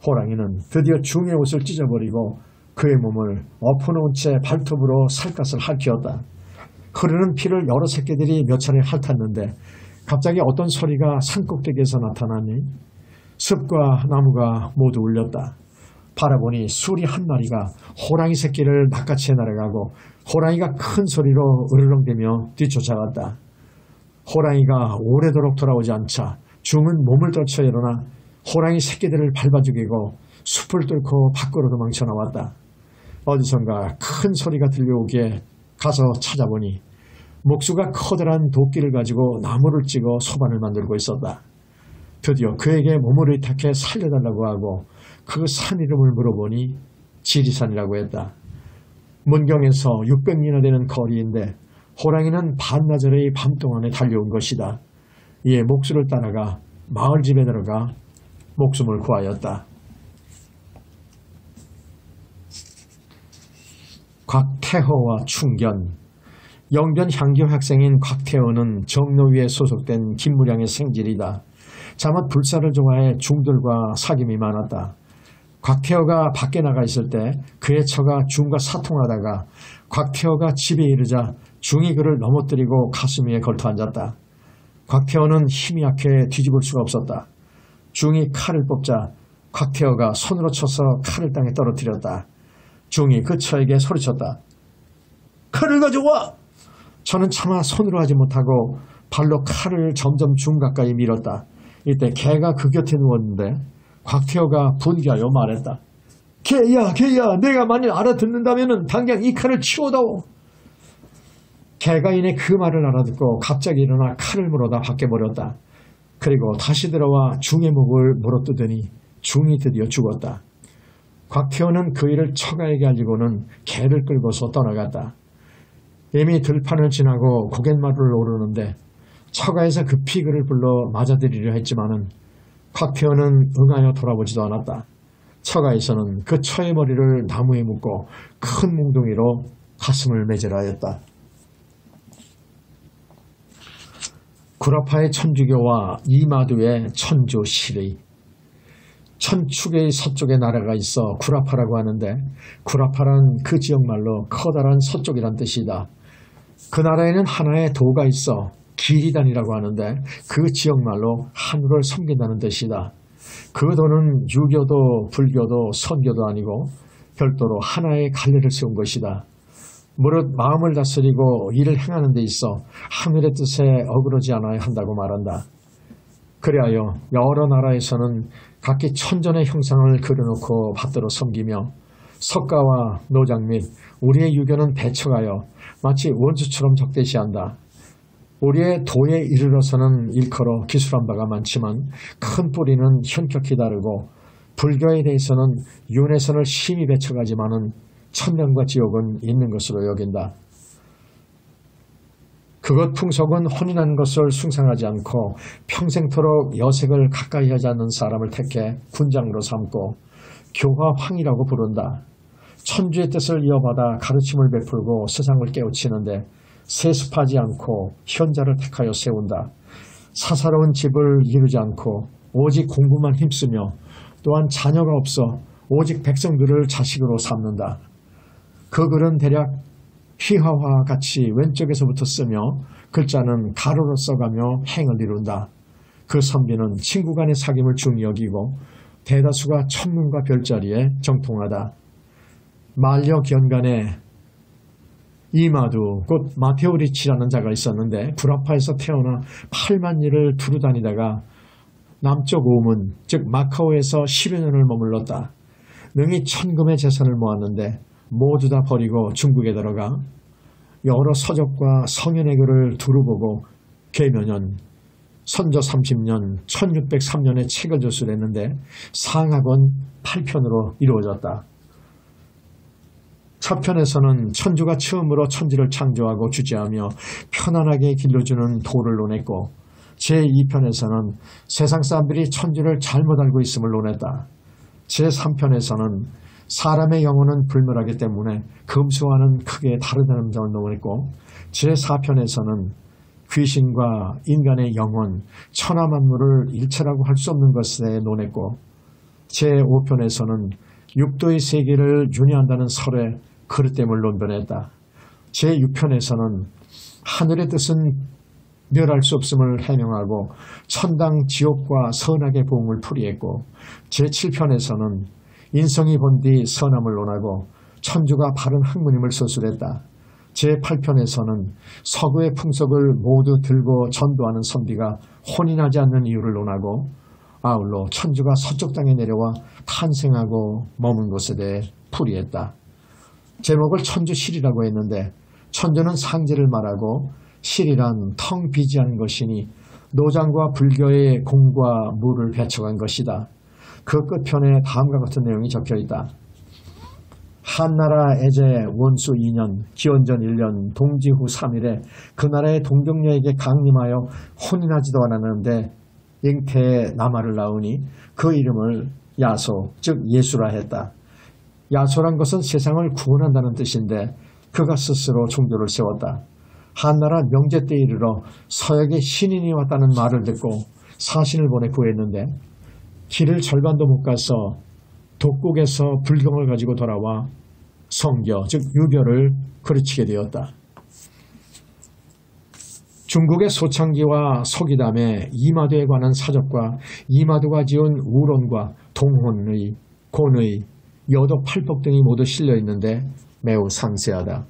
호랑이는 드디어 중의 옷을 찢어버리고 그의 몸을 엎어놓은 채 발톱으로 살갗을 핥히었다. 흐르는 피를 여러 새끼들이 몇 차례 핥았는데 갑자기 어떤 소리가 산꼭대기에서 나타나니 숲과 나무가 모두 울렸다. 바라보니 수리 한 마리가 호랑이 새끼를 낚아채 날아가고 호랑이가 큰 소리로 으르렁대며 뒤쫓아갔다. 호랑이가 오래도록 돌아오지 않자 중은 몸을 떨쳐 일어나 호랑이 새끼들을 밟아 죽이고 숲을 뚫고 밖으로 도망쳐 나왔다. 어디선가 큰 소리가 들려오기에 가서 찾아보니 목수가 커다란 도끼를 가지고 나무를 찍어 소반을 만들고 있었다. 드디어 그에게 몸을 의탁해 살려달라고 하고 그 산 이름을 물어보니 지리산이라고 했다. 문경에서 600리나 되는 거리인데 호랑이는 반나절의 밤 동안에 달려온 것이다. 이에 목수를 따라가 마을 집에 들어가 목숨을 구하였다. 곽태호와 충견. 영변 향교 학생인 곽태호는 정노위에 소속된 김무량의 생질이다. 자칫 불사를 좋아해 중들과 사귐이 많았다. 곽태호가 밖에 나가 있을 때 그의 처가 중과 사통하다가 곽태호가 집에 이르자 중이 그를 넘어뜨리고 가슴 위에 걸터 앉았다. 곽태호는 힘이 약해 뒤집을 수가 없었다. 중이 칼을 뽑자 곽태호가 손으로 쳐서 칼을 땅에 떨어뜨렸다. 중이 그 처에게 소리쳤다. 칼을 가져와! 저는 차마 손으로 하지 못하고 발로 칼을 점점 중 가까이 밀었다. 이때 개가 그 곁에 누웠는데 곽태호가 분개하여 말했다. 개야 내가 만일 알아듣는다면 당장 이 칼을 치워다오. 개가 이내 그 말을 알아듣고 갑자기 일어나 칼을 물어다 밖에 버렸다. 그리고 다시 들어와 중의 목을 물어뜯으니 중이 드디어 죽었다. 곽태호는 그 일을 처가에게 알리고는 개를 끌고서 떠나갔다. 이미 들판을 지나고 고갯마루를 오르는데 처가에서 급히 그를 불러 맞아들이려 했지만은 곽태호는 응하여 돌아보지도 않았다. 처가에서는 그 처의 머리를 나무에 묶고 큰 몽둥이로 가슴을 매질라 하였다. 구라파의 천주교와 이마두의 천주시의. 천축의 서쪽에 나라가 있어 구라파라고 하는데 구라파란 그 지역말로 커다란 서쪽이란 뜻이다. 그 나라에는 하나의 도가 있어 기리단이라고 하는데 그 지역말로 하늘을 섬긴다는 뜻이다. 그 도는 유교도 불교도 선교도 아니고 별도로 하나의 갈래를 세운 것이다. 무릇 마음을 다스리고 일을 행하는 데 있어 하늘의 뜻에 어그러지 않아야 한다고 말한다. 그리하여 여러 나라에서는 각기 천전의 형상을 그려놓고 받들어 섬기며 석가와 노장 및 우리의 유교는 배척하여 마치 원수처럼 적대시한다. 우리의 도에 이르러서는 일컬어 기술한 바가 많지만 큰 뿌리는 현격히 다르고 불교에 대해서는 윤회선을 심히 배척하지만은 천당과 지옥은 있는 것으로 여긴다. 그것 풍속은 혼인한 것을 숭상하지 않고 평생토록 여색을 가까이 하지 않는 사람을 택해 군장으로 삼고 교화황이라고 부른다. 천주의 뜻을 이어받아 가르침을 베풀고 세상을 깨우치는데 세습하지 않고 현자를 택하여 세운다. 사사로운 집을 이루지 않고 오직 공부만 힘쓰며 또한 자녀가 없어 오직 백성들을 자식으로 삼는다. 그 글은 대략 휘하와 같이 왼쪽에서부터 쓰며 글자는 가로로 써가며 행을 이룬다. 그 선비는 친구 간의 사귐을 중히 여기고 대다수가 천문과 별자리에 정통하다. 만려견간에 이마두 곧 마테오리치라는 자가 있었는데 구라파에서 태어나 8만 리를 두루 다니다가 남쪽 오문 즉 마카오에서 10여 년을 머물렀다. 능히 천금의 재산을 모았는데 모두 다 버리고 중국에 들어가 여러 서적과 성현의 글을 두루 보고 계면연 선조 30년 1603년에 책을 저술했는데 상하권 8편으로 이루어졌다. 첫 편에서는 천주가 처음으로 천지를 창조하고 주재하며 편안하게 길러주는 도를 논했고 제2편에서는 세상 사람들이 천주를 잘못 알고 있음을 논했다. 제3편에서는 사람의 영혼은 불멸하기 때문에 금수와는 크게 다르다는 점을 논했고 제4편에서는 귀신과 인간의 영혼, 천하만물을 일체라고 할 수 없는 것에 논했고 제5편에서는 육도의 세계를 윤회한다는 설의 그릇됨을 논변했다. 제6편에서는 하늘의 뜻은 멸할 수 없음을 해명하고 천당 지옥과 선악의 보응을 풀이했고 제7편에서는 인성이 본 뒤 선함을 논하고 천주가 바른 학문임을 서술했다. 제8편에서는 서구의 풍속을 모두 들고 전도하는 선비가 혼인하지 않는 이유를 논하고 아울러 천주가 서쪽 땅에 내려와 탄생하고 머문 것에 대해 풀이했다. 제목을 천주실이라고 했는데 천주는 상제를 말하고 실이란 텅 비지 않은 것이니 노장과 불교의 공과 무를 배척한 것이다. 그 끝편에 다음과 같은 내용이 적혀있다. 한나라 애제 원수 2년 기원전 1년 동지 후 3일에 그 나라의 동경녀에게 강림하여 혼인하지도 않았는데 잉태에 남아를 낳으니 그 이름을 야소 즉 예수라 했다. 야소란 것은 세상을 구원한다는 뜻인데 그가 스스로 종교를 세웠다. 한나라 명제 때 이르러 서역에 신인이 왔다는 말을 듣고 사신을 보내 구했는데 길을 절반도 못 가서 독국에서 불경을 가지고 돌아와 성교 즉 유교를 가르치게 되었다. 중국의 소창기와 서기담에 이마두에 관한 사적과 이마두가 지은 우론과 동혼의, 곤의, 여독 팔복 등이 모두 실려 있는데 매우 상세하다.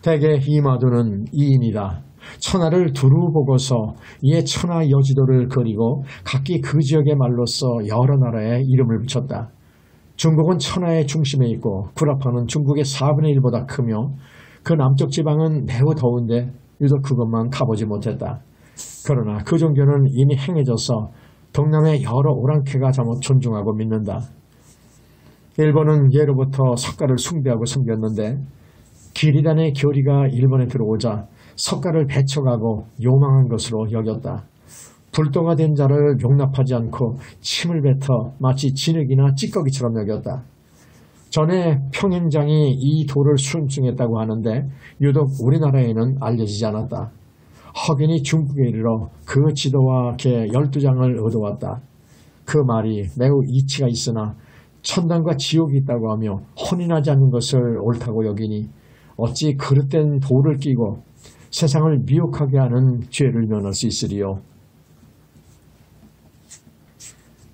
대개 이마두는 이인이다. 천하를 두루 보고서 이에 천하 여지도를 그리고 각기 그 지역의 말로써 여러 나라에 이름을 붙였다. 중국은 천하의 중심에 있고 구라파는 중국의 4분의 1보다 크며 그 남쪽 지방은 매우 더운데 유독 그것만 가보지 못했다. 그러나 그 종교는 이미 행해져서 동남의 여러 오랑캐가 잘못 존중하고 믿는다. 일본은 예로부터 석가를 숭배하고 섬겼는데 기리단의 교리가 일본에 들어오자 석가를 배척하고 요망한 것으로 여겼다. 불도가 된 자를 용납하지 않고 침을 뱉어 마치 진흙이나 찌꺼기처럼 여겼다. 전에 평행장이 이 도를 순종했다고 하는데 유독 우리나라에는 알려지지 않았다. 허균이 중국에 이르러 그 지도와 개 12장을 얻어왔다. 그 말이 매우 이치가 있으나 천당과 지옥이 있다고 하며 혼인하지 않는 것을 옳다고 여기니 어찌 그릇된 도를 끼고 세상을 미혹하게 하는 죄를 면할 수 있으리요.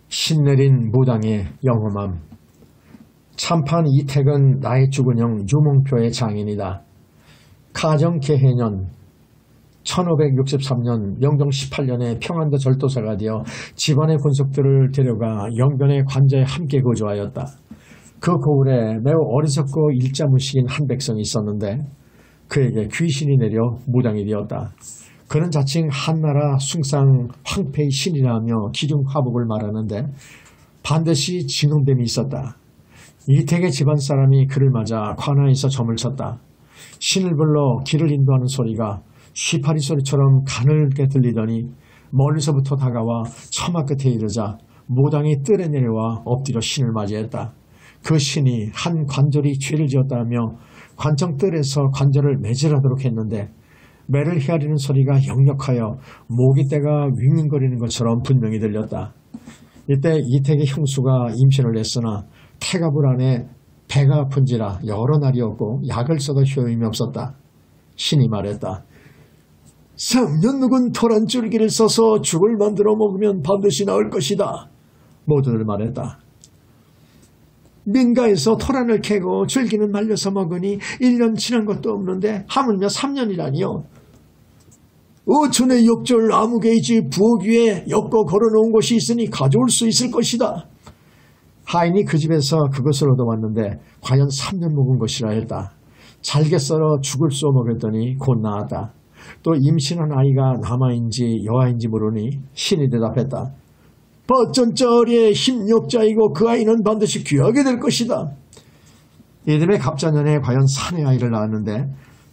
신내린 무당의 영험함. 참판 이택은 나의 죽은 형 유몽표의 장인이다. 가정 개해년 1563년 명종 18년에 평안도 절도사가 되어 집안의 권속들을 데려가 영변의 관저에 함께 거주하였다. 그 고을에 매우 어리석고 일자무식인 한 백성이 있었는데 그에게 귀신이 내려 무당이 되었다. 그는 자칭 한나라 숭상 황폐의 신이라며 기륭화복을 말하는데 반드시 진혼됨이 있었다. 이택의 집안 사람이 그를 맞아 관아에서 점을 쳤다. 신을 불러 길을 인도하는 소리가 쉬파리 소리처럼 가늘게 들리더니 멀리서부터 다가와 처마 끝에 이르자 무당이 뜰에 내려와 엎드려 신을 맞이했다. 그 신이 한 관절이 죄를 지었다며 관청 뜰에서 관절을 매질하도록 했는데 매를 헤아리는 소리가 역력하여 모기떼가 윙윙거리는 것처럼 분명히 들렸다. 이때 이택의 형수가 임신을 했으나 태갑을 안에 배가 아픈지라 여러 날이었고 약을 써도 효임이 없었다. 신이 말했다. 3년 묵은 토란 줄기를 써서 죽을 만들어 먹으면 반드시 나을 것이다. 모두들 말했다. 민가에서 토란을 캐고 줄기는 말려서 먹으니 1년 지난 것도 없는데 하물며 3년이라니요. 어촌의 역절 아무개의 집 부엌 위에 엮어 걸어놓은 곳이 있으니 가져올 수 있을 것이다. 하인이 그 집에서 그것을 얻어왔는데 과연 3년 묵은 것이라 했다. 잘게 썰어 죽을 쏘 먹였더니 곧 나았다. 또 임신한 아이가 남아인지 여아인지 모르니 신이 대답했다. 버전짜리의 힘력자이고 그 아이는 반드시 귀하게 될 것이다. 이듬해 갑자년에 과연 사내 아이를 낳았는데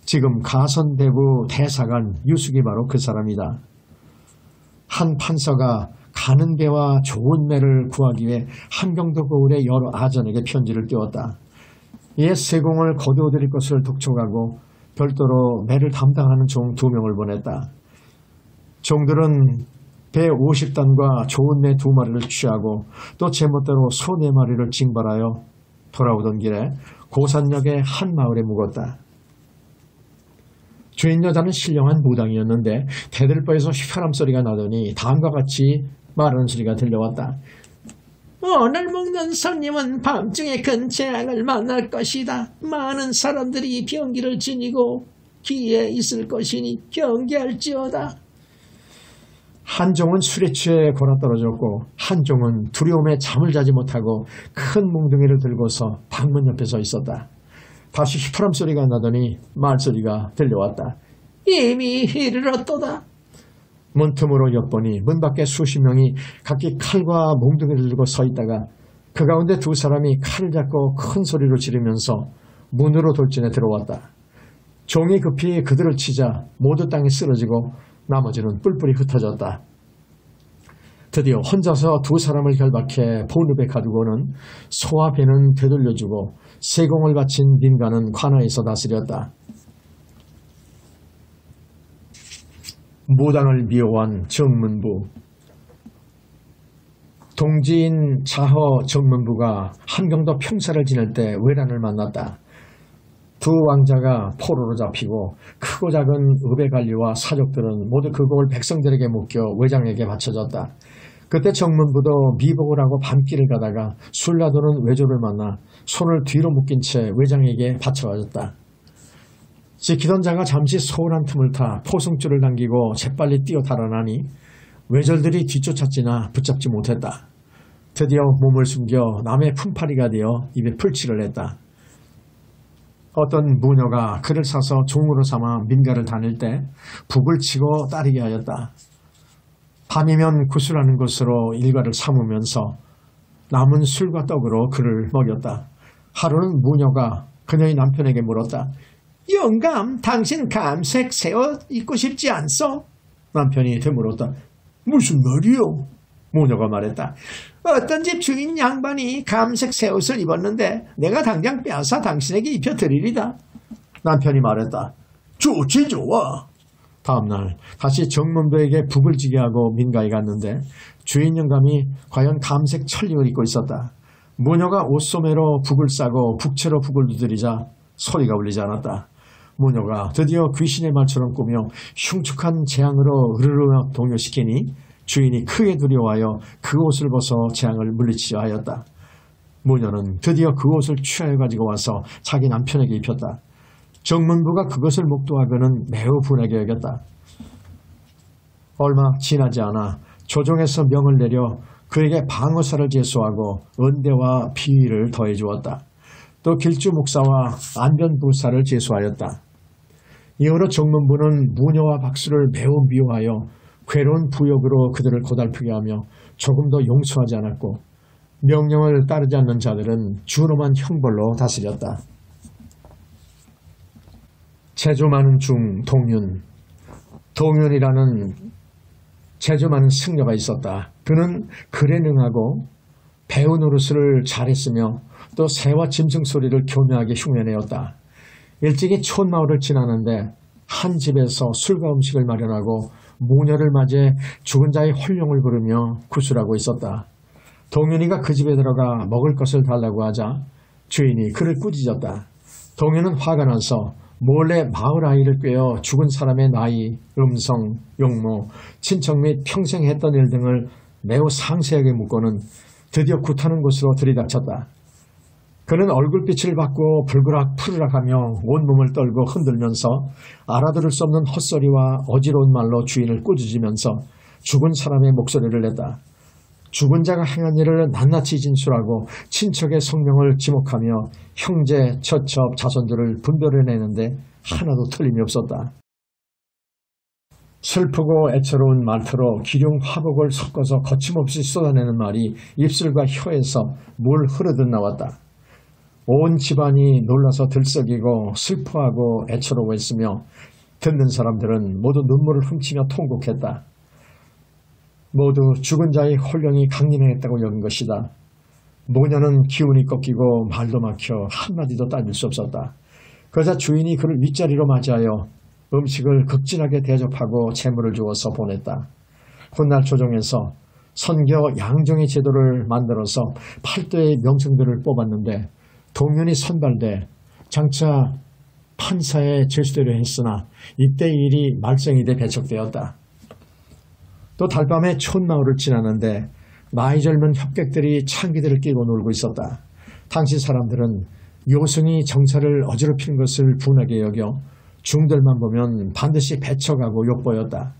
지금 가선대부 대사관 유숙이 바로 그 사람이다. 한 판서가 가는 배와 좋은 매를 구하기 위해 함경도 고을의 여러 아전에게 편지를 띄웠다. 이에 세공을 거두어들일 것을 독촉하고 별도로 매를 담당하는 종 2명을 보냈다. 종들은 배 50단과 좋은 매 2마리를 취하고 또 제멋대로 소 4마리를 징발하여 돌아오던 길에 고산역의 한 마을에 묵었다. 주인 여자는 신령한 무당이었는데 대들보에서 휘파람 소리가 나더니 다음과 같이 말하는 소리가 들려왔다. 오늘 먹는 손님은 밤중에 큰 재앙을 만날 것이다. 많은 사람들이 병기를 지니고 기에 있을 것이니 경계할지어다. 한 종은 술에 취해 골아떨어졌고 한 종은 두려움에 잠을 자지 못하고 큰 몽둥이를 들고서 방문 옆에 서 있었다. 다시 휘파람 소리가 나더니 말소리가 들려왔다. 이미 이르렀도다. 문틈으로 엿보니 문 밖에 수십 명이 각기 칼과 몽둥이를 들고 서 있다가 그 가운데 2사람이 칼을 잡고 큰 소리로 지르면서 문으로 돌진해 들어왔다. 종이 급히 그들을 치자 모두 땅에 쓰러지고 나머지는 뿔뿔이 흩어졌다. 드디어 혼자서 2사람을 결박해 본읍에 가두고는 소와 배는 되돌려주고 세공을 바친 민가는 관아에서 다스렸다. 무당을 미워한 정문부. 동지인 자허 정문부가 함경도 평사를 지낼 때 외란을 만났다. 2 왕자가 포로로 잡히고 크고 작은 읍의 관리와 사족들은 모두 그 곡을 백성들에게 묶여 외장에게 바쳐졌다. 그때 정문부도 미복을 하고 밤길을 가다가 술 놔두는 외조를 만나 손을 뒤로 묶인 채 외장에게 바쳐졌다. 지키던 자가 잠시 소홀한 틈을 타 포승줄을 당기고 재빨리 뛰어 달아나니 외절들이 뒤쫓았지나 붙잡지 못했다. 드디어 몸을 숨겨 남의 품팔이가 되어 입에 풀칠을 했다. 어떤 무녀가 그를 사서 종으로 삼아 민가를 다닐 때 북을 치고 따르게 하였다. 밤이면 구슬하는 것으로 일과를 삼으면서 남은 술과 떡으로 그를 먹였다. 하루는 무녀가 그녀의 남편에게 물었다. 영감, 당신 감색 새옷 입고 싶지 않소? 남편이 되물었다. 무슨 말이요? 무녀가 말했다. 어떤 집 주인 양반이 감색 새옷을 입었는데 내가 당장 빼앗아 당신에게 입혀드리리다. 남편이 말했다. 좋지 좋아. 다음날 다시 정문부에게 북을 지게 하고 민가에 갔는데 주인 영감이 과연 감색 천링을 입고 있었다. 모녀가 옷소매로 북을 싸고 북채로 북을 두드리자 소리가 울리지 않았다. 모녀가 드디어 귀신의 말처럼 꾸며 흉측한 재앙으로 으르르 동요시키니 주인이 크게 두려워하여 그 옷을 벗어 재앙을 물리치려 하였다. 모녀는 드디어 그 옷을 취하여 가지고 와서 자기 남편에게 입혔다. 정문부가 그것을 목도하고는 매우 분하게 여겼다. 얼마 지나지 않아 조정에서 명을 내려 그에게 방어사를 제수하고 은대와 비위를 더해 주었다. 또 길주 목사와 안변부사를 제수하였다. 이후로 정문부는 무녀와 박수를 매우 미워하여 괴로운 부욕으로 그들을 고달프게 하며 조금도 용서하지 않았고 명령을 따르지 않는 자들은 주로만 형벌로 다스렸다. 재주 많은 중 동윤. 동윤이라는 재주 많은 승려가 있었다. 그는 글에 능하고 배우 노릇을 잘했으며 또 새와 짐승 소리를 교묘하게 흉내내었다. 일찍이 촌마을을 지나는데 한 집에서 술과 음식을 마련하고 모녀를 맞이해 죽은 자의 혼령을 부르며 구술하고 있었다. 동윤이가 그 집에 들어가 먹을 것을 달라고 하자 주인이 그를 꾸짖었다. 동윤은 화가 나서 몰래 마을 아이를 꿰어 죽은 사람의 나이, 음성, 용모, 친척 및 평생 했던 일 등을 매우 상세하게 묻고는 드디어 굿하는 곳으로 들이닥쳤다. 그는 얼굴빛을 받고 불그락 푸르락하며 온몸을 떨고 흔들면서 알아들을 수 없는 헛소리와 어지러운 말로 주인을 꾸짖으면서 죽은 사람의 목소리를 냈다. 죽은 자가 행한 일을 낱낱이 진술하고 친척의 성명을 지목하며 형제, 처첩, 자손들을 분별해내는데 하나도 틀림이 없었다. 슬프고 애처로운 말투로 기륭 화복을 섞어서 거침없이 쏟아내는 말이 입술과 혀에서 물 흐르듯 나왔다. 온 집안이 놀라서 들썩이고 슬퍼하고 애처로워했으며 듣는 사람들은 모두 눈물을 훔치며 통곡했다. 모두 죽은 자의 혼령이 강림했다고 여긴 것이다. 모녀는 기운이 꺾이고 말도 막혀 한마디도 따질 수 없었다. 그러자 주인이 그를 윗자리로 맞이하여 음식을 극진하게 대접하고 재물을 주어서 보냈다. 훗날 조정에서 선교 양정의 제도를 만들어서 8대의 명성들을 뽑았는데 동윤이 선발돼 장차 판사의 제수대로 했으나 이때 일이 말썽이 돼 배척되었다. 또 달밤에 촌마을을 지나는데 나이 젊은 협객들이 창기들을 끼고 놀고 있었다. 당시 사람들은 요승이 정사를 어지럽히는 것을 분하게 여겨 중들만 보면 반드시 배척하고 욕보였다.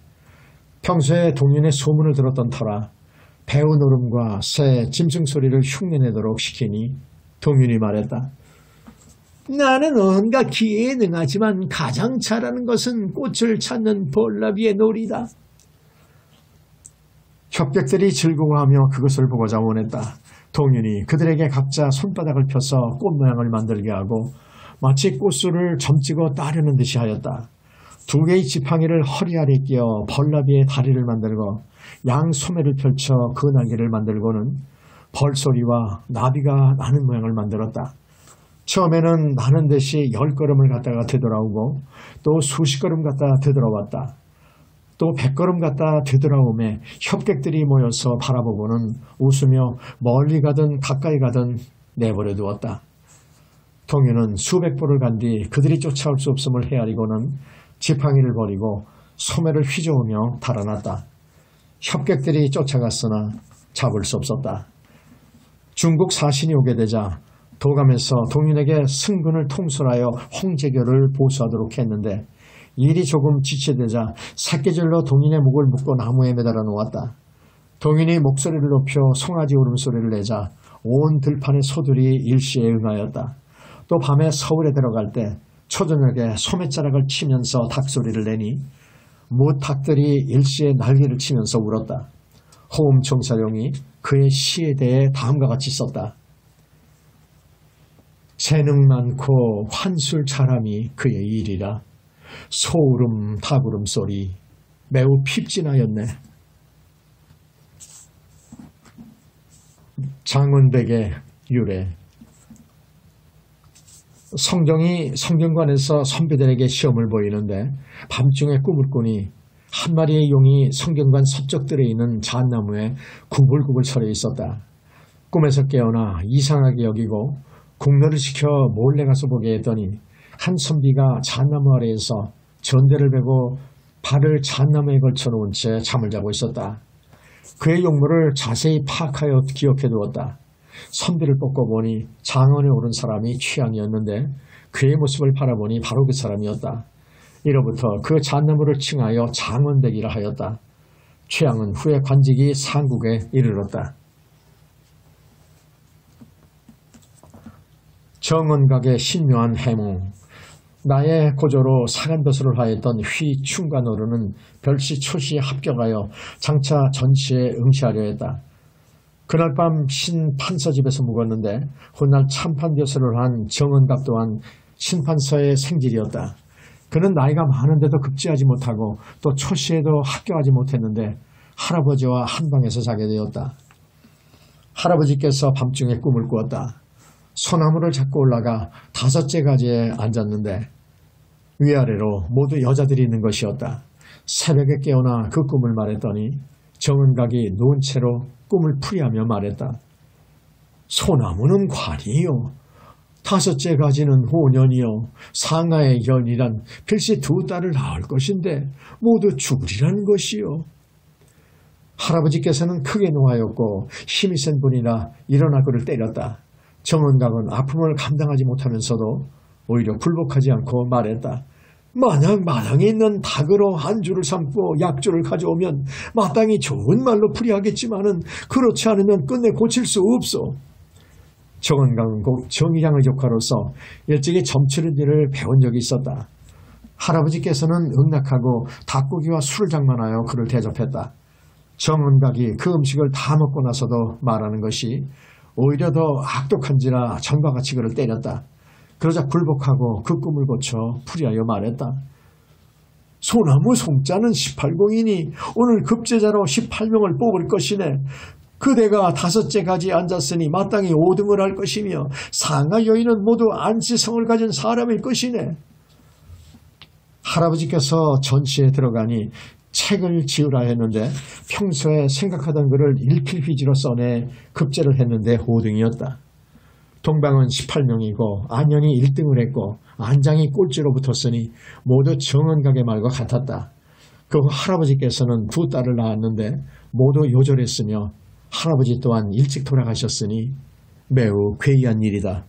평소에 동윤의 소문을 들었던 터라 배우 노름과 새, 짐승 소리를 흉내내도록 시키니 동윤이 말했다. 나는 온갖 기에 능하지만 가장 잘하는 것은 꽃을 찾는 벌나비의 놀이다. 협객들이 즐거워하며 그것을 보고자 원했다. 동윤이 그들에게 각자 손바닥을 펴서 꽃 모양을 만들게 하고 마치 꽃술을 점찍어 따르는 듯이 하였다. 두 개의 지팡이를 허리 아래 끼어 벌나비의 다리를 만들고 양 소매를 펼쳐 그 날개를 만들고는 벌소리와 나비가 나는 모양을 만들었다. 처음에는 나는 듯이 10걸음을 갔다가 되돌아오고 또 수십 걸음 갔다 되돌아왔다. 또 100걸음 갔다 되돌아오매 협객들이 모여서 바라보고는 웃으며 멀리 가든 가까이 가든 내버려 두었다. 동윤은 수백 보를 간 뒤 그들이 쫓아올 수 없음을 헤아리고는 지팡이를 버리고 소매를 휘저으며 달아났다. 협객들이 쫓아갔으나 잡을 수 없었다. 중국 사신이 오게 되자 도감에서 동윤에게 승군을 통솔하여 홍제교를 보수하도록 했는데 일이 조금 지체되자 새끼줄로 동윤의 목을 묶고 나무에 매달아 놓았다. 동윤이 목소리를 높여 송아지 울음소리를 내자 온 들판의 소들이 일시에 응하였다. 또 밤에 서울에 들어갈 때 초저녁에 소매자락을 치면서 닭소리를 내니 무닭들이 일시에 날개를 치면서 울었다. 호음총사령이 그의 시에 대해 다음과 같이 썼다. 재능 많고 환술 잘함이 그의 일이라. 소울음 닭울음 소리 매우 핍진하였네. 장원백의 유래. 성경관에서 선비들에게 시험을 보이는데 밤중에 꿈을 꾸니 한 마리의 용이 성경관 서쪽들에 있는 잣나무에 구불구불 서려 있었다. 꿈에서 깨어나 이상하게 여기고 국노를 시켜 몰래 가서 보게 했더니 한 선비가 잣나무 아래에서 전대를 베고 발을 잣나무에 걸쳐놓은 채 잠을 자고 있었다. 그의 용모를 자세히 파악하여 기억해 두었다. 선비를 뽑고 보니 장원에 오른 사람이 취향이었는데 그의 모습을 바라보니 바로 그 사람이었다. 이로부터 그 잣나무를 칭하여 장원대기라 하였다. 취향은 후에 관직이 상국에 이르렀다. 정원각의 신묘한 해몽. 나의 고조로 사간도수를 하였던 휘충관어른은 별시 초시에 합격하여 장차 전시에 응시하려 했다. 그날 밤 신판서집에서 묵었는데 훗날 참판교수를 한 정원각 또한 신판서의 생질이었다. 그는 나이가 많은데도 급제하지 못하고 또 초시에도 합격하지 못했는데 할아버지와 한 방에서 자게 되었다. 할아버지께서 밤중에 꿈을 꾸었다. 소나무를 잡고 올라가 5째 가지에 앉았는데 위아래로 모두 여자들이 있는 것이었다. 새벽에 깨어나 그 꿈을 말했더니 정은각이 누운 채로 꿈을 풀이하며 말했다. 소나무는 관이요. 5째 가지는 호년이요. 상하의 연이란 필시 2딸을 낳을 것인데 모두 죽으리라는 것이요. 할아버지께서는 크게 노하였고 힘이 센 분이라 일어나 그를 때렸다. 정은각은 아픔을 감당하지 못하면서도 오히려 굴복하지 않고 말했다. 만약 마당에 있는 닭으로 안주를 삼고 약주를 가져오면 마땅히 좋은 말로 풀이하겠지만은 그렇지 않으면 끝내 고칠 수 없어. 정은각은 곧 정의량의 조카로서 일찍이 점치는 일을 배운 적이 있었다. 할아버지께서는 응낙하고 닭고기와 술을 장만하여 그를 대접했다. 정은각이 그 음식을 다 먹고 나서도 말하는 것이 오히려 더 악독한지라 전과 같이 그를 때렸다. 그러자 굴복하고 그 꿈을 고쳐 풀이하여 말했다. 소나무 송자는 18공이니 오늘 급제자로 18명을 뽑을 것이네. 그대가 5째 가지에 앉았으니 마땅히 5등을 할 것이며 상하 여인은 모두 안시성을 가진 사람일 것이네. 할아버지께서 전시에 들어가니 책을 지으라 했는데 평소에 생각하던 글을 일필휘지로 써내 급제를 했는데 5등이었다. 동방은 18명이고 안연이 1등을 했고 안장이 꼴찌로 붙었으니 모두 정은각의 말과 같았다. 그 후 할아버지께서는 2딸을 낳았는데 모두 요절했으며 할아버지 또한 일찍 돌아가셨으니 매우 괴이한 일이다.